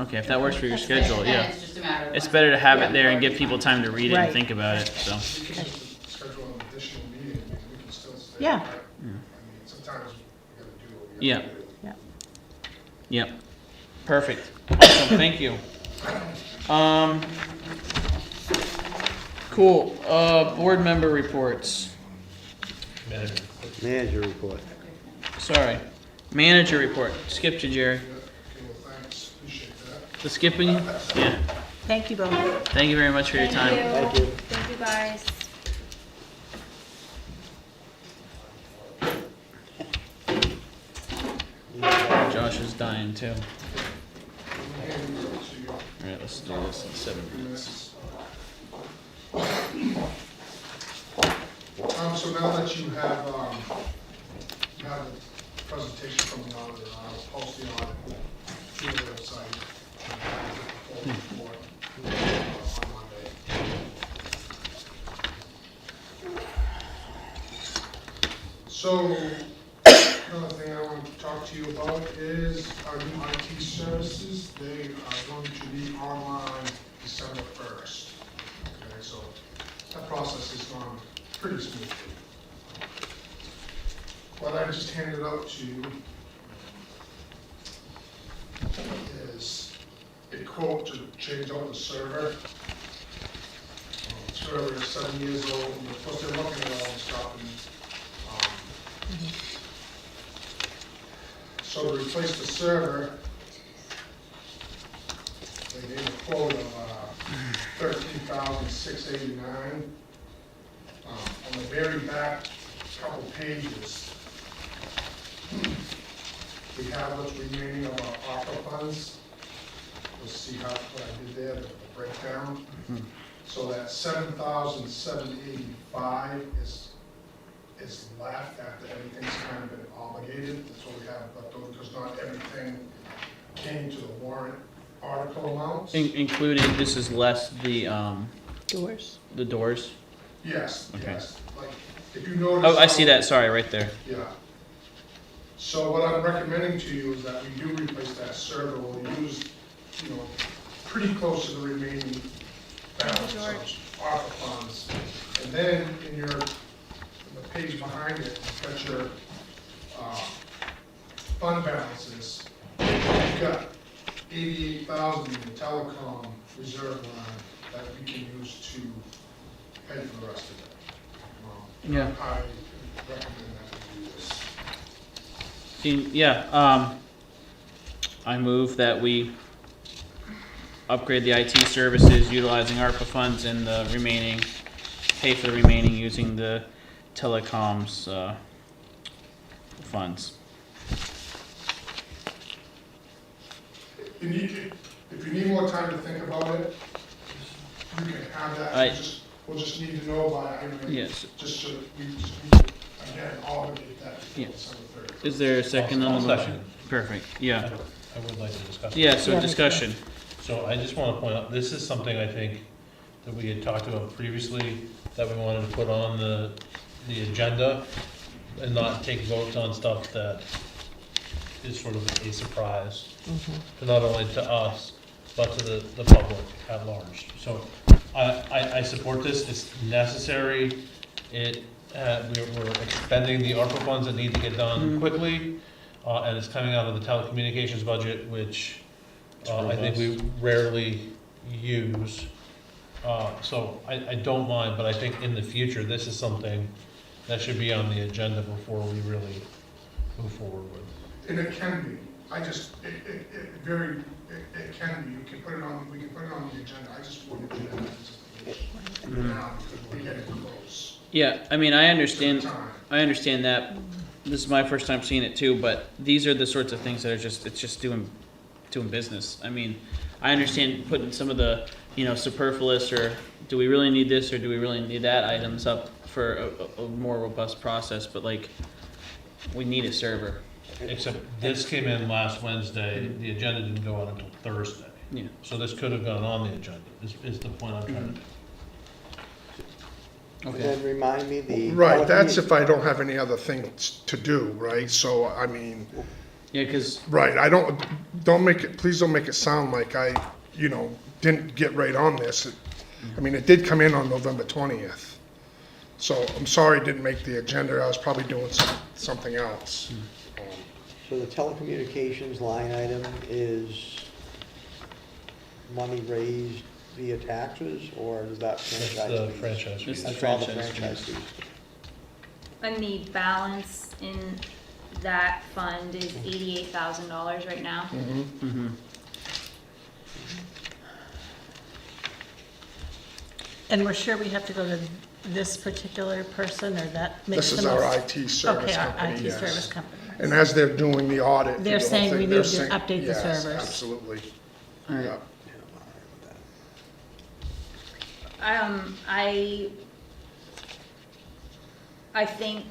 Okay, if that works for your That's schedule, Then yeah. it's just a matter of. It's when- better to have yeah, it there and before give people time. time to read it Right. and think about it, so. We can just schedule an additional meeting, we can still stay. Yeah. right? I mean, sometimes we gotta do what we Yeah. gotta do. Yep. Perfect. Awesome, thank you. Cool, board member reports. Manager. Manager report. Sorry. Manager report. Skipped you, Jerry. Okay, well, thanks, appreciate that. The skipping? Yeah. thank you both. Thank you very much for your time. Thank you. Thank you, guys. Josh is dying too. Handing it to you. Alright, let's do this in 7 minutes. So now that you have the presentation from the auditor, I'll post the audit to the website. On Monday. So, another thing I want to talk to you about is our new IT services. They are going to be online December 1st. Okay, so that process has gone pretty smoothly. What I just handed out to you is a quote to change out the server. The server is 7 years old, and of course they're looking at all the stuff. And, so to replace the server, they gave a quote of $13,689. On the very back couple pages, we have what's remaining of our ARPA funds. You'll see how, what I did there, the breakdown. So that 7,785 is left after everything's kind of been obligated. That's what we have left over, because not everything came to the warrant article amounts. Including, this is less the doors. Yes, Okay. yes. Like, if you notice. Oh, I see that, sorry, right there. Yeah. So what I'm recommending to you is that we do replace that server. We'll use, you know, pretty close to the remaining balance of ARPA funds. And then in the page behind it, you've got your fund balances. You've got 88,000 in the telecom reserve line that we can use to pay for the rest of it. Yeah. I recommend that we do this. Yeah, I move that we upgrade the IT services utilizing ARPA funds and the remaining, pay for the remaining using the telecoms, funds. if you need more time to think about it, you can have that. We'll just need to know by, Yes. just so that we just need to, again, obligate that before Yes. December 30th. Is there a second on the I'll motion? second. Perfect, yeah. I would like to discuss. Yeah, so Yeah, discussion. So I just want to point out, this is something I think that we had talked about previously, that we wanted to put on the agenda and not take votes on stuff that is sort of a surprise, to not only to us, but to the public at large. So I support this, it's necessary, we're expending the ARPA funds that need to get done quickly, and it's coming out of the telecommunications budget, which I think we rarely use. So I don't mind, but I think in the future, this is something that should be on the agenda before we really move forward with. And it can be, it can be, you can put it on, we can put it on the agenda, I just wanted to do that now, because we're getting close. Yeah, I mean, I understand Time. that. This is my first time seeing it too, but these are the sorts of things that are it's just doing business. I mean, I understand putting some of the, superfluous, or do we really need this or do we really need that items up for a more robust process, but like, we need a server. Except this came in last Wednesday, the agenda didn't go out until Thursday. Yeah. So this could have gone on the agenda, is the point I'm trying to make. And then remind me the. Right, that's if I don't have any other things to do, right? So, I mean, Yeah, because right, please don't make it sound like I, didn't get right on this. I mean, it did come in on November 20th. So I'm sorry it didn't make the agenda, I was probably doing something else. So the telecommunications line item is money raised via taxes, or is that That's franchise the fees? franchise fee. It's the That's all the franchise franchise fees. fees. And the balance in that fund is $88,000 right now. mm-hmm. And we're sure we have to go to this particular person, or that makes This the is most? our IT service Okay, our company, IT yes. service company. And as they're doing the audit. They're the whole saying thing, we they're need to saying- update the yes, servers. Absolutely. All right. Yeah. I think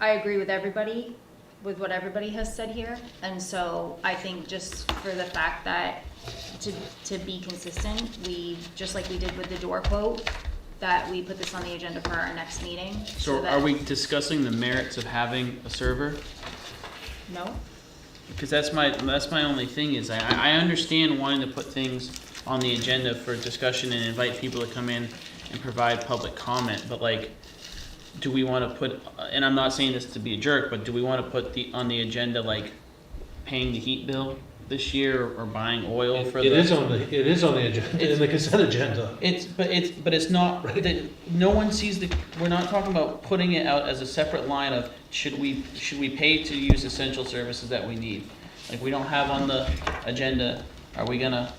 I agree with everybody, with what everybody has said here. And so I think just for the fact that to be consistent, we, just like we did with the door quote, that we put this on the agenda for our next meeting. So that- are we discussing the merits of having a server? No? Because that's my only thing is I understand wanting to put things on the agenda for discussion and invite people to come in and provide public comment, but like, do we want to put, and I'm not saying this to be a jerk, but do we want to put on the agenda like paying the heat bill this year or buying oil for It is on the agenda, in the consent agenda. but it's not, no one sees we're not talking about putting it out as a separate line of, should we pay to use essential services that we need? Like, we don't have on the agenda, are we gonna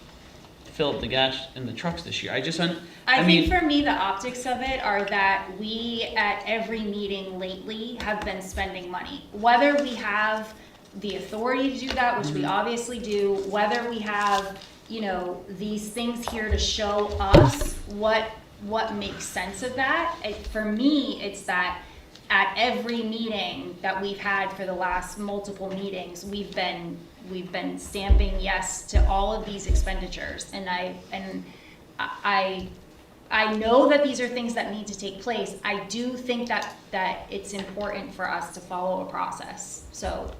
fill up the gas in the trucks this year? I mean, think for me, the optics of it are that we, at every meeting lately, have been spending money. Whether we have the authority to do that, which we obviously do, whether we have, these things here to show us what makes sense of that. For me, it's that at every meeting that we've had for the last multiple meetings, we've been stamping yes to all of these expenditures. And I know that these are things that need to take place. I do think that it's important for us to follow a process. So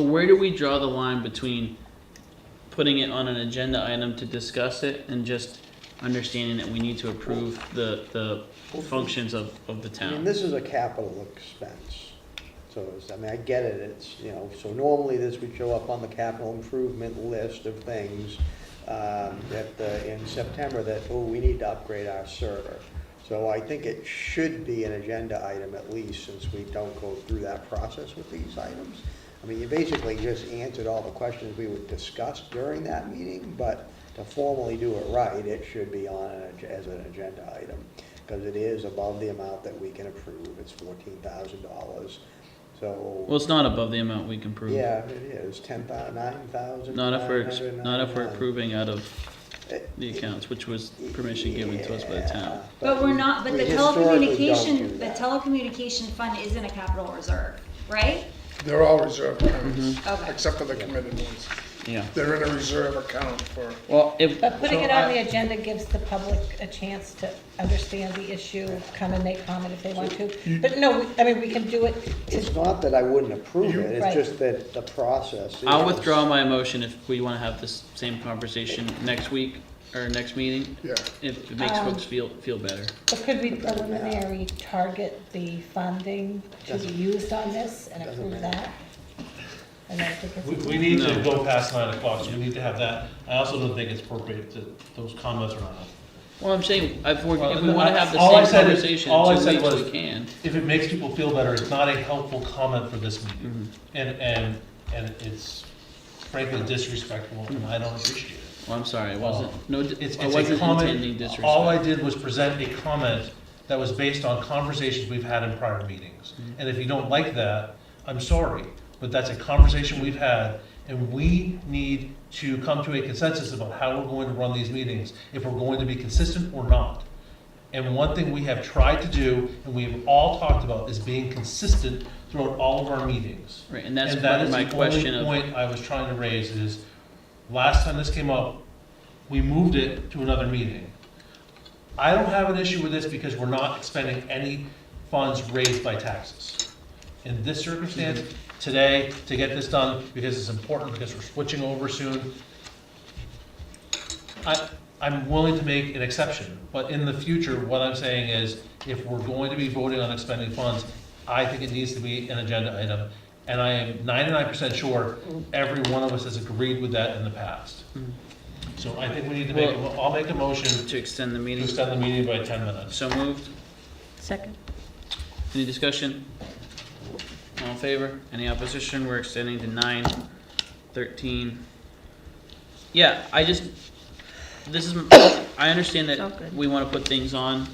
where do we draw the line between putting it on an agenda item to discuss it and just understanding that we need to approve the functions of the I mean, town? this is a capital expense. So, I get it, it's, so normally this would show up on the capital improvement list of things in September that, we need to upgrade our server. So I think it should be an agenda item at least, since we don't go through that process with these items. I mean, you basically just answered all the questions we would discuss during that meeting, but to formally do it right, it should be on as an agenda item, because it is above the amount that we can approve. It's $14,000. So, Well, it's not above the amount we can prove. yeah, it is, 9,000. Not if we're approving out of the accounts, which was permission given to us by the town. But we're not, but we the historically don't do telecommunication, the that. telecommunication fund isn't a capital reserve, right? They're all reserve accounts, Mm-hmm. Okay. except for the committed ones. Yeah. They're in a reserve account for, Well, if, But putting So it on I- the agenda gives the public a chance to understand the issue, come and make comment if they want to. But no, I mean, we can do it It's to, not that I wouldn't approve it, it's Right. just that the process is. I'll withdraw my motion if we wanna have this same conversation next week, or next meeting, yeah. if it makes folks feel better. but could we preliminary target the funding to be used on this and Doesn't approve matter. that? And then take it- We need to No. go past 9 o'clock, so we need to have that. I also don't think it's appropriate to, those comments are not. Well, I'm saying, if we Well, wanna have the all I same said is- conversation all I in 2 said weeks, was- we can. If it makes people feel better, it's not a helpful comment for this meeting. Mm-hmm. And it's frankly disrespectful, and I don't appreciate it. Well, I'm sorry, it wasn't, no, It's I a wasn't comment. intending disrespect. All I did was present a comment that was based on conversations we've had in prior meetings. Mm-hmm. And if you don't like that, I'm sorry, but that's a conversation we've had, and we need to come to a consensus about how we're going to run these meetings, if we're going to be consistent or not. And one thing we have tried to do, and we've all talked about, is being consistent throughout all of our meetings. Right, and that's And part that of is my the question only of, point I was trying to raise is, last time this came up, we moved it to another meeting. I don't have an issue with this because we're not expending any funds raised by taxes. In this circumstance, today, to get this done, because it's important, because we're switching over soon, I'm willing to make an exception, but in the future, what I'm saying is, if we're going to be voting on expending funds, I think it needs to be an agenda item, and I am 99% sure every one of us has agreed with that in the past. So I think we need to make, I'll make a motion to extend the to meeting. extend the meeting by 10 minutes. So moved. Second. Any discussion? All in favor? Any opposition? We're extending to 9:13. Yeah, I understand It's all that good. we wanna put things on.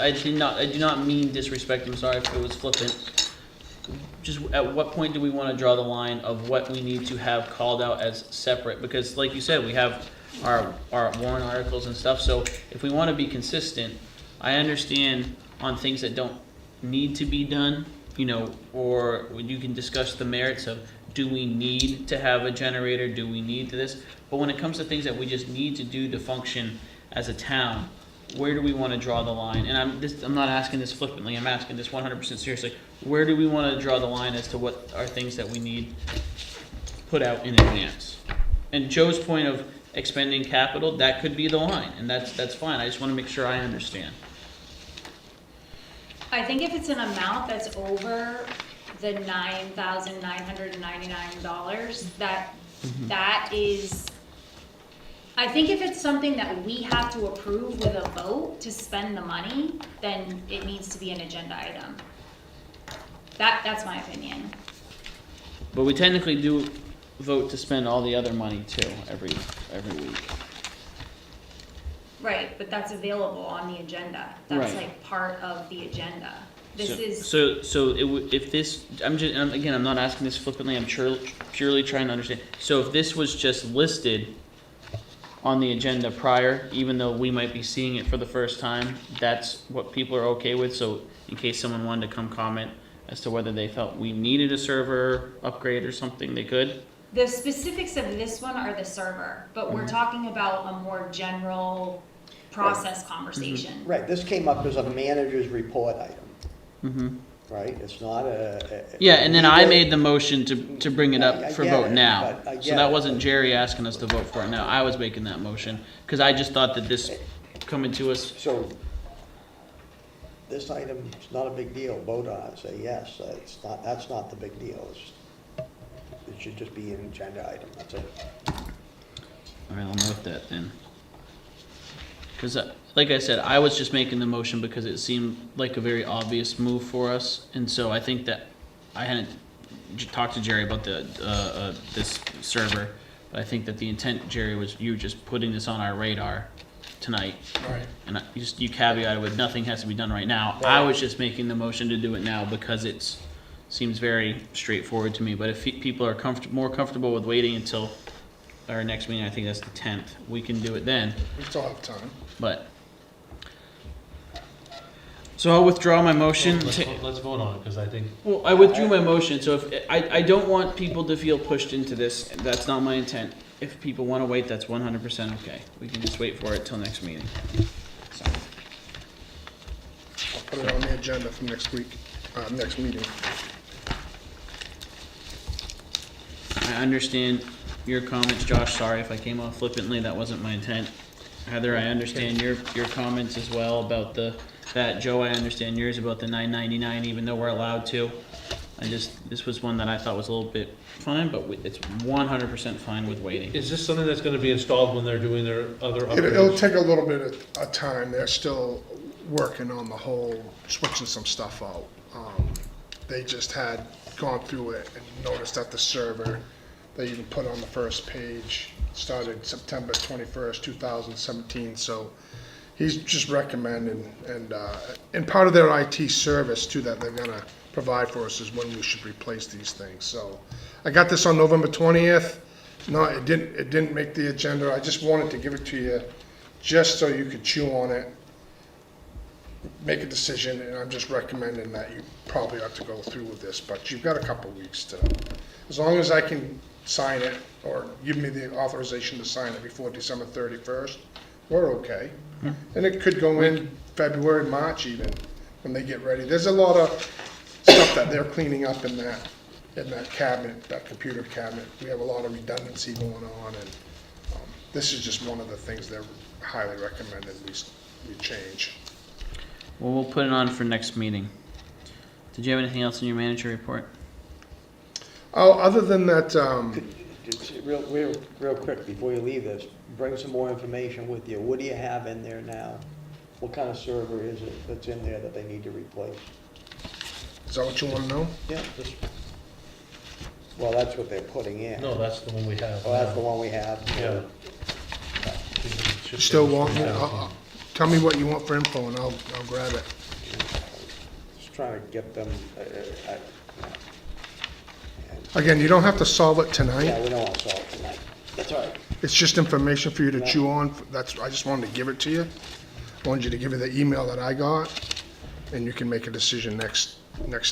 I do not mean disrespect, I'm sorry if it was flippant. Just at what point do we wanna draw the line of what we need to have called out as separate? Because like you said, we have our warrant articles and stuff, so if we wanna be consistent, I understand on things that don't need to be done, you know, or you can discuss the merits of, do we need to have a generator, do we need to this? But when it comes to things that we just need to do to function as a town, where do we wanna draw the line? And I'm not asking this flippantly, I'm asking this 100% seriously. Where do we wanna draw the line as to what are things that we need put out in advance? And Joe's point of expending capital, that could be the line, and that's fine, I just wanna make sure I understand. I think if it's an amount that's over the $9,999, that is, I think if it's something that we have to approve with a vote to spend the money, then it needs to be an agenda item. That's my opinion. But we technically do vote to spend all the other money too, every week. Right, but that's available on the agenda. That's Right. like part of the agenda. This So- is, So if this, again, I'm not asking this flippantly, I'm purely trying to understand. So if this was just listed on the agenda prior, even though we might be seeing it for the first time, that's what people are okay with? So in case someone wanted to come comment as to whether they felt we needed a server upgrade or something, they could? the specifics of this one are the server, but we're talking about a more general process conversation. Right, this came up as a manager's report item, Mm-hmm. right? It's not a. Yeah, and then I legal- made the motion to bring it I up for get vote it, now. but I So get that it. wasn't Jerry asking us to vote for it now, I was making that motion, because I just thought that this coming to us, So, this item is not a big deal, vote on it, say yes, that's not the big deal. It should just be an agenda item, that's it. alright, I'll note that then. Because, like I said, I was just making the motion because it seemed like a very obvious move for us, and so I think that, I hadn't talked to Jerry about this server, but I think that the intent, Jerry, was you just putting this on our radar tonight. Right. And you caveated with nothing has to be done right now. I was just making the motion to do it now because it's seems very straightforward to me, but if people are more comfortable with waiting until our next meeting, I think that's the 10th, we can do it then, We still have time. but. So I'll withdraw my motion. Let's vote on it, because I think, Well, I withdrew my motion, so if, I don't want people to feel pushed into this, that's not my intent. If people wanna wait, that's 100% okay, we can just wait for it till next meeting. So, I'll put it on the agenda for next week, next meeting. I understand your comments, Josh, sorry if I came off flippantly, that wasn't my intent. Heather, I understand your comments as well about that. Joe, I understand yours about the $9.99, even though we're allowed to. This was one that I thought was a little bit fine, but it's 100% fine with waiting. is this something that's gonna be installed when they're doing their other It'll upgrades? take a little bit of time. They're still working on the whole, switching some stuff out. They just had gone through it and noticed that the server, they even put on the first page, started September 21st, 2017. So he's just recommending, and part of their IT service too that they're gonna provide for us is when we should replace these things. So I got this on November 20th. No, it didn't make the agenda. I just wanted to give it to you just so you could chew on it, make a decision, and I'm just recommending that you probably ought to go through with this, but you've got a couple weeks to, as long as I can sign it or give me the authorization to sign it before December 31st, we're okay. And it could go in February, March even, when they get ready. There's a lot of stuff that they're cleaning up in that cabinet, that computer cabinet. We have a lot of redundancy going on, and this is just one of the things they're highly recommended we change. Well, we'll put it on for next meeting. Did you have anything else in your manager report? Oh, other than that, Just real quick, before you leave this, bring some more information with you. What do you have in there now? What kind of server is it that's in there that they need to replace? is that what you want to know? Yeah. Well, that's what they're putting in. No, that's the one we have. Oh, that's the one we have? Yeah. You still want me? Tell me what you want for info, and I'll grab it. Just trying to get them, Again, you don't have to solve it yeah, tonight. we don't want to solve it tonight. That's all right. It's just information for you to chew on. I just wanted to give it to you. I wanted you to give you the email that I got, and you can make a decision next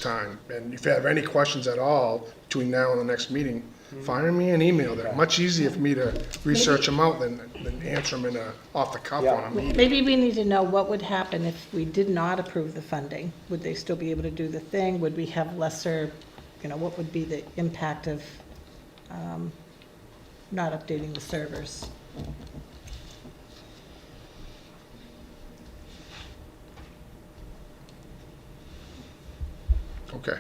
time. And if you have any questions at all between now and the next meeting, fire me an email. They're much easier for me to research them out than answer them off the cuff on a meeting. Maybe we need to know what would happen if we did not approve the funding. Would they still be able to do the thing? Would we have lesser, what would be the impact of not updating the servers? Okay.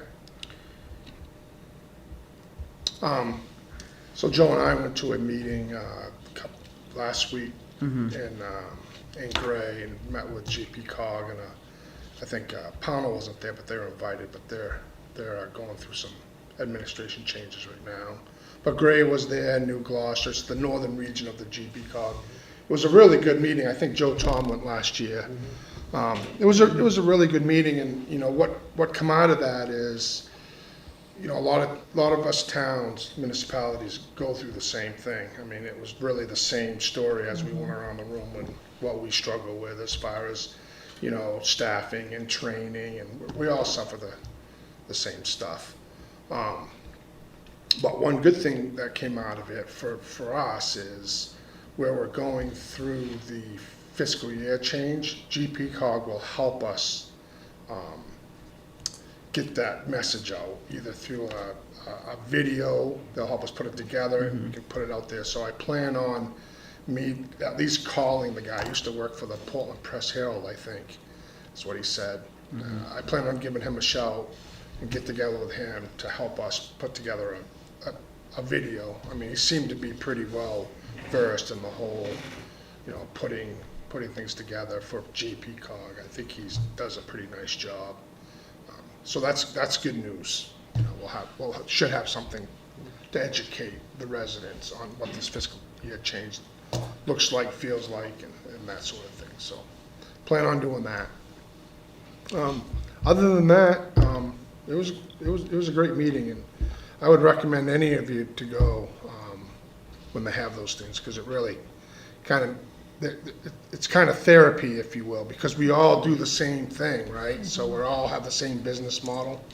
So Joe and I went to a meeting last week in Gray and met with GP-COG, and I think Pownell wasn't there, but they were invited, but they're going through some administration changes right now. But Gray was there, New Gloucester, it's the northern region of the GP-COG. It was a really good meeting. I think Joe Tom went last year. It was a really good meeting, and what come out of that is, a lot of us towns, municipalities go through the same thing. I mean, it was really the same story as we went around the room and what we struggle with as far as, staffing and training, and we all suffer the same stuff. But one good thing that came out of it for us is where we're going through the fiscal year change, GP-COG will help us get that message out, either through a video, they'll help us put it together and we can put it out there. So I plan on me at least calling the guy, he used to work for the Portland Press Herald, I think, is what he said. I plan on giving him a shout and get together with him to help us put together a video. I mean, he seemed to be pretty well versed in the whole, putting things together for GP-COG. I think he does a pretty nice job. So that's good news. We'll should have something to educate the residents on what this fiscal year change looks like, feels like, and that sort of thing. So plan on doing that. Other than that, it was a great meeting, and I would recommend any of you to go when they have those things, because it really kind of, it's kind of therapy, if you will, because we all do the same thing, right? So we all have the same business model.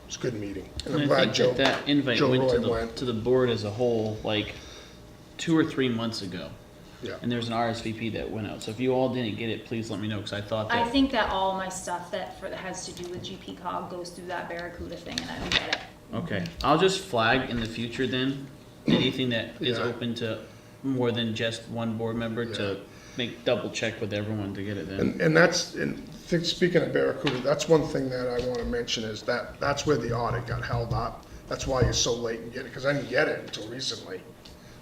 It's a good meeting, and I'm And I glad think Joe, that invite Joe went to Roy went. the board as a whole, like, 2 or 3 months ago. Yeah. And there's an RSVP that went out, so if you all didn't get it, please let me know, because I thought I that, think that all my stuff that has to do with GP cog goes through that Barracuda thing, and I don't get it. okay. I'll just flag in the future then, anything that is Yeah. open to more than just one board member Yeah. to double check with everyone to get it then. And that's, speaking of Barracuda, that's one thing that I want to mention is that's where the audit got held up. That's why you're so late in getting it, because I didn't get it until recently,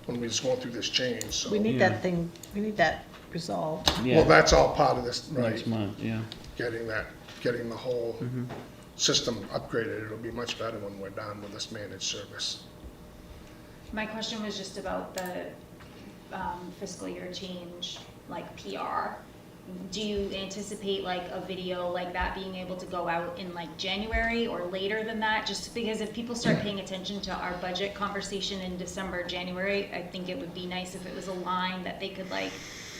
when we was going through this change, so. We need Yeah. that thing, we need that resolved. Well, Yeah, that's all part of this, right, next month, yeah. getting the whole system upgraded. It'll be much better when we're done with this managed service. My question was just about the fiscal year change, like PR. Do you anticipate like a video like that being able to go out in like January or later than that? Just because if people start paying attention to our budget conversation in December, January, I think it would be nice if it was a line that they could like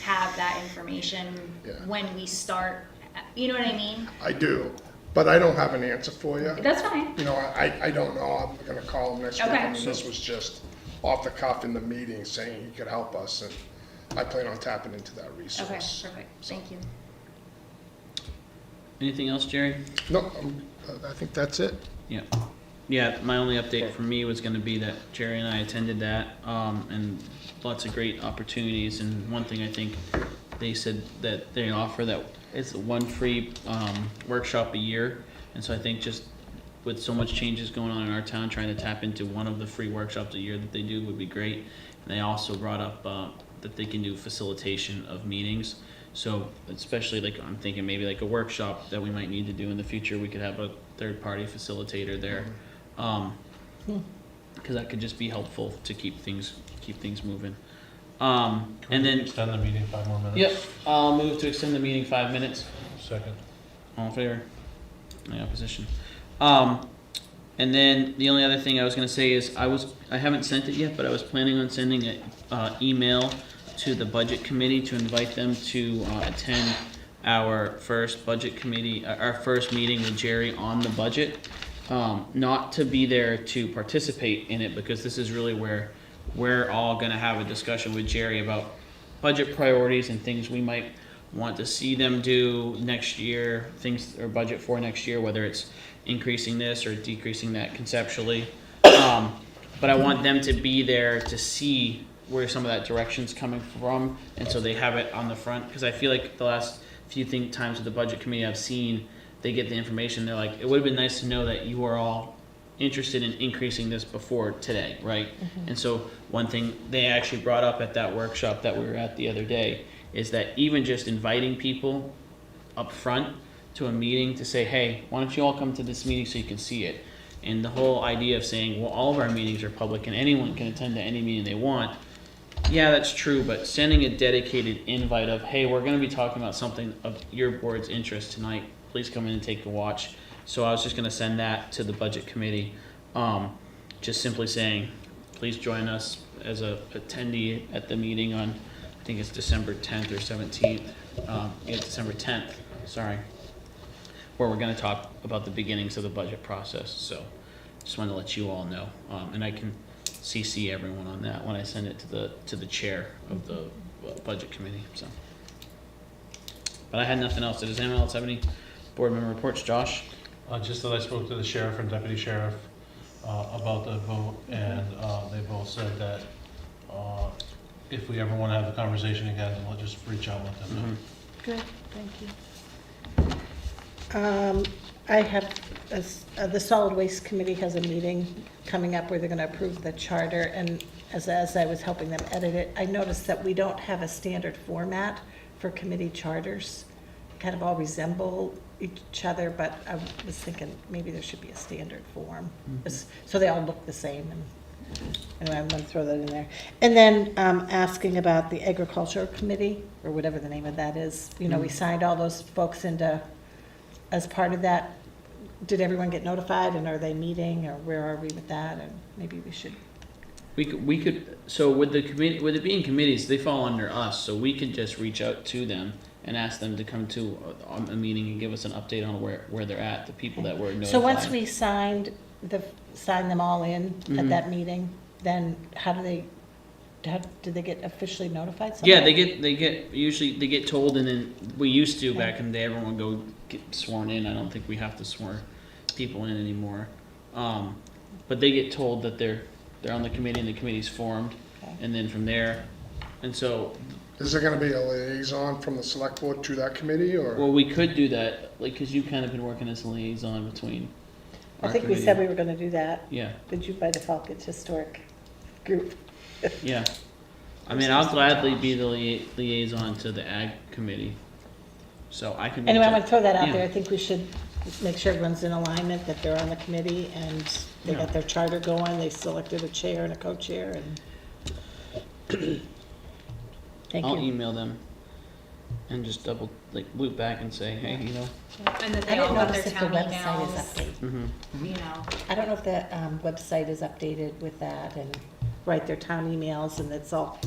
have that information Yeah. when we start, you know what I mean? I do, but I don't have an answer for you. That's fine. You know, I don't know. I'm gonna call him next week. Okay. I mean, this was just off the cuff in the meeting saying he could help us, and I plan on tapping into that Okay, resource. perfect, thank you. Anything else, Jerry? No, I think that's it. Yeah. Yeah, my only update for me was gonna be that Jerry and I attended that, and lots of great opportunities, and one thing I think they said that they offer that it's one free, workshop a year, and so I think just with so much changes going on in our town, trying to tap into one of the free workshops a year that they do would be great. And they also brought up, that they can do facilitation of meetings. So especially like, I'm thinking maybe like a workshop that we might need to do in the future, we could have a third-party facilitator there. Cause that could just be helpful to keep things moving. Can we And then, extend the meeting 5 more minutes? yep, I'll move to extend the meeting 5 minutes. Second. All in favor? Any opposition? And then the only other thing I was gonna say is I haven't sent it yet, but I was planning on sending an email to the budget committee to invite them to attend our first budget committee, our first meeting with Jerry on the budget. Not to be there to participate in it, because this is really where we're all gonna have a discussion with Jerry about budget priorities and things we might want to see them do next year, things or budget for next year, whether it's increasing this or decreasing that conceptually. But I want them to be there to see where some of that direction's coming from, and so they have it on the front, because I feel like the last few times with the budget committee I've seen, they get the information, they're like, it would have been nice to know that you are all interested in increasing this before today, right? And so one thing they actually brought up at that workshop that we were at the other day is that even just inviting people up front to a meeting to say, hey, why don't you all come to this meeting so you can see it? And the whole idea of saying, well, all of our meetings are public and anyone can attend to any meeting they want. Yeah, that's true, but sending a dedicated invite of, hey, we're gonna be talking about something of your board's interest tonight, please come in and take a watch. So I was just gonna send that to the budget committee, just simply saying, please join us as a attendee at the meeting on, I think it's December 10th or 17th, yeah, December 10th, sorry, where we're gonna talk about the beginnings of the budget process, so just wanted to let you all know, and I can CC everyone on that when I send it to the chair of the budget committee, so. But I had nothing else. Does anyone else have any board member reports? Josh? Just that I spoke to the sheriff and deputy sheriff about the vote, and they both said that if we ever want to have the conversation again, then we'll just reach out and let them know. Good, thank you. I have, the solid waste committee has a meeting coming up where they're gonna approve the charter, and as I was helping them edit it, I noticed that we don't have a standard format for committee charters. Kind of all resemble each other, but I was thinking maybe there should be a standard form, so they all look the same, and anyway, I'm gonna throw that in there. And then, asking about the agricultural committee, or whatever the name of that is, you know, we signed all those folks into, as part of that did everyone get notified, and are they meeting, or where are we with that, and maybe we should, We could, so with the committee, with it being committees, they fall under us, so we could just reach out to them and ask them to come to a meeting and give us an update on where they're at, the people that were notified. so once we signed them all in at Mhm. that meeting, then how do they get officially notified? Yeah, somehow? usually they get told, and then we used to, back in the day, everyone would go get sworn in. I don't think we have to swear people in anymore. But they get told that they're on the committee and the committee's formed, Okay. and then from there, and so, Is there gonna be a liaison from the select board to that committee, or? well, we could do that, like, cause you've kind of been working as a liaison between I our think we said we committee. were gonna do that, Yeah, but you by default get historic group. yeah. I mean, I'll gladly be the liaison to the ag committee, so I can. Anyway, I'm reach gonna throw that out Yeah. there, I think we should make sure everyone's in alignment, that they're on the committee, and they Yeah. got their charter going, they selected a chair and a co-chair, and. Thank I'll you. email them and just loop back and say, hey, you know. And that I they all didn't got their notice if the town website is emails, updated. Mm-hmm. you know. I don't know if the website is updated with that, and write their town emails, and it's all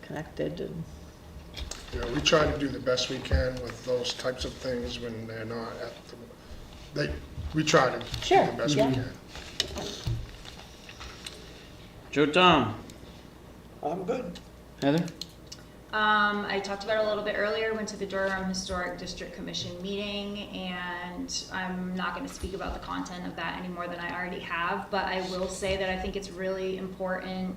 connected, and, Yeah, we try to do the best we can with those types of things when they're not at we try to do Sure, the best yeah. we can. Joe Tom, I'm good. Heather? I talked about it a little bit earlier, went to the Durham Historic District Commission meeting, and I'm not gonna speak about the content of that any more than I already have, but I will say that I think it's really important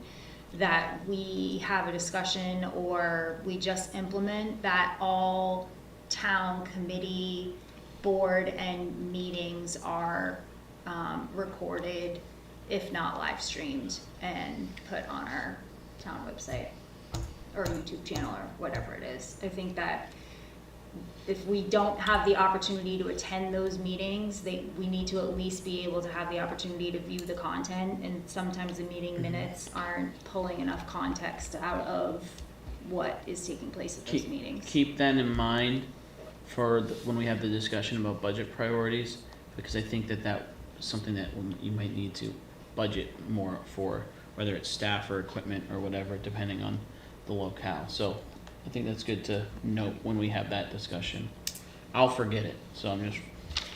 that we have a discussion, or we just implement that all town committee, board, and meetings are recorded, if not live streamed, and put on our town website or YouTube channel or whatever it is. I think that if we don't have the opportunity to attend those meetings, we need to at least be able to have the opportunity to view the content, and sometimes the meeting minutes aren't pulling enough context out of what is taking place at those meetings. Keep that in mind for when we have the discussion about budget priorities, because I think that is something that you might need to budget more for, whether it's staff or equipment or whatever, depending on the locale. So I think that's good to note when we have that discussion. I'll forget it, so I'm just,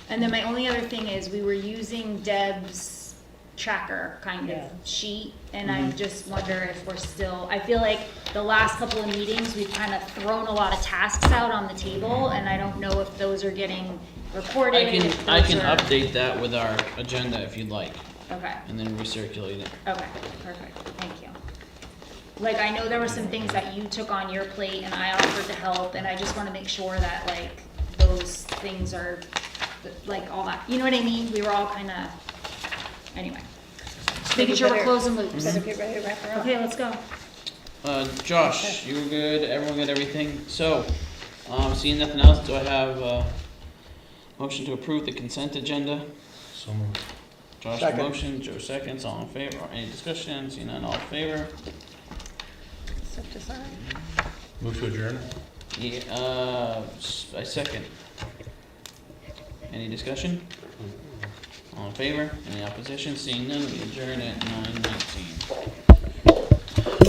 And then my only other thing is, we were using Deb's tracker kind of Yeah. sheet, and I just wonder if we're still, I feel like the last couple of meetings, we've kind of thrown a lot of tasks out on the table, and I don't know if those are getting recorded. if I those can are- update that with our agenda if you'd like, Okay, and then recirculate it. okay, perfect, thank you. Like, I know there were some things that you took on your plate, and I offered to help, and I just want to make sure that, like, those things are, like, all that, you know what I mean? We were all kind of, anyway. Just making sure we're closing loops. better get ready to wrap her up. Okay, let's go. Josh, you were good, everyone got everything, so, seeing nothing else, do I have a motion to approve the consent agenda? So moved. Josh, Second. motion, Joe seconds, all in favor, any discussion, seeing none, all in favor? So to sign. Move to adjourn? Yeah, I second. Any discussion? All in favor, any opposition, seeing none, we adjourn at 9:19.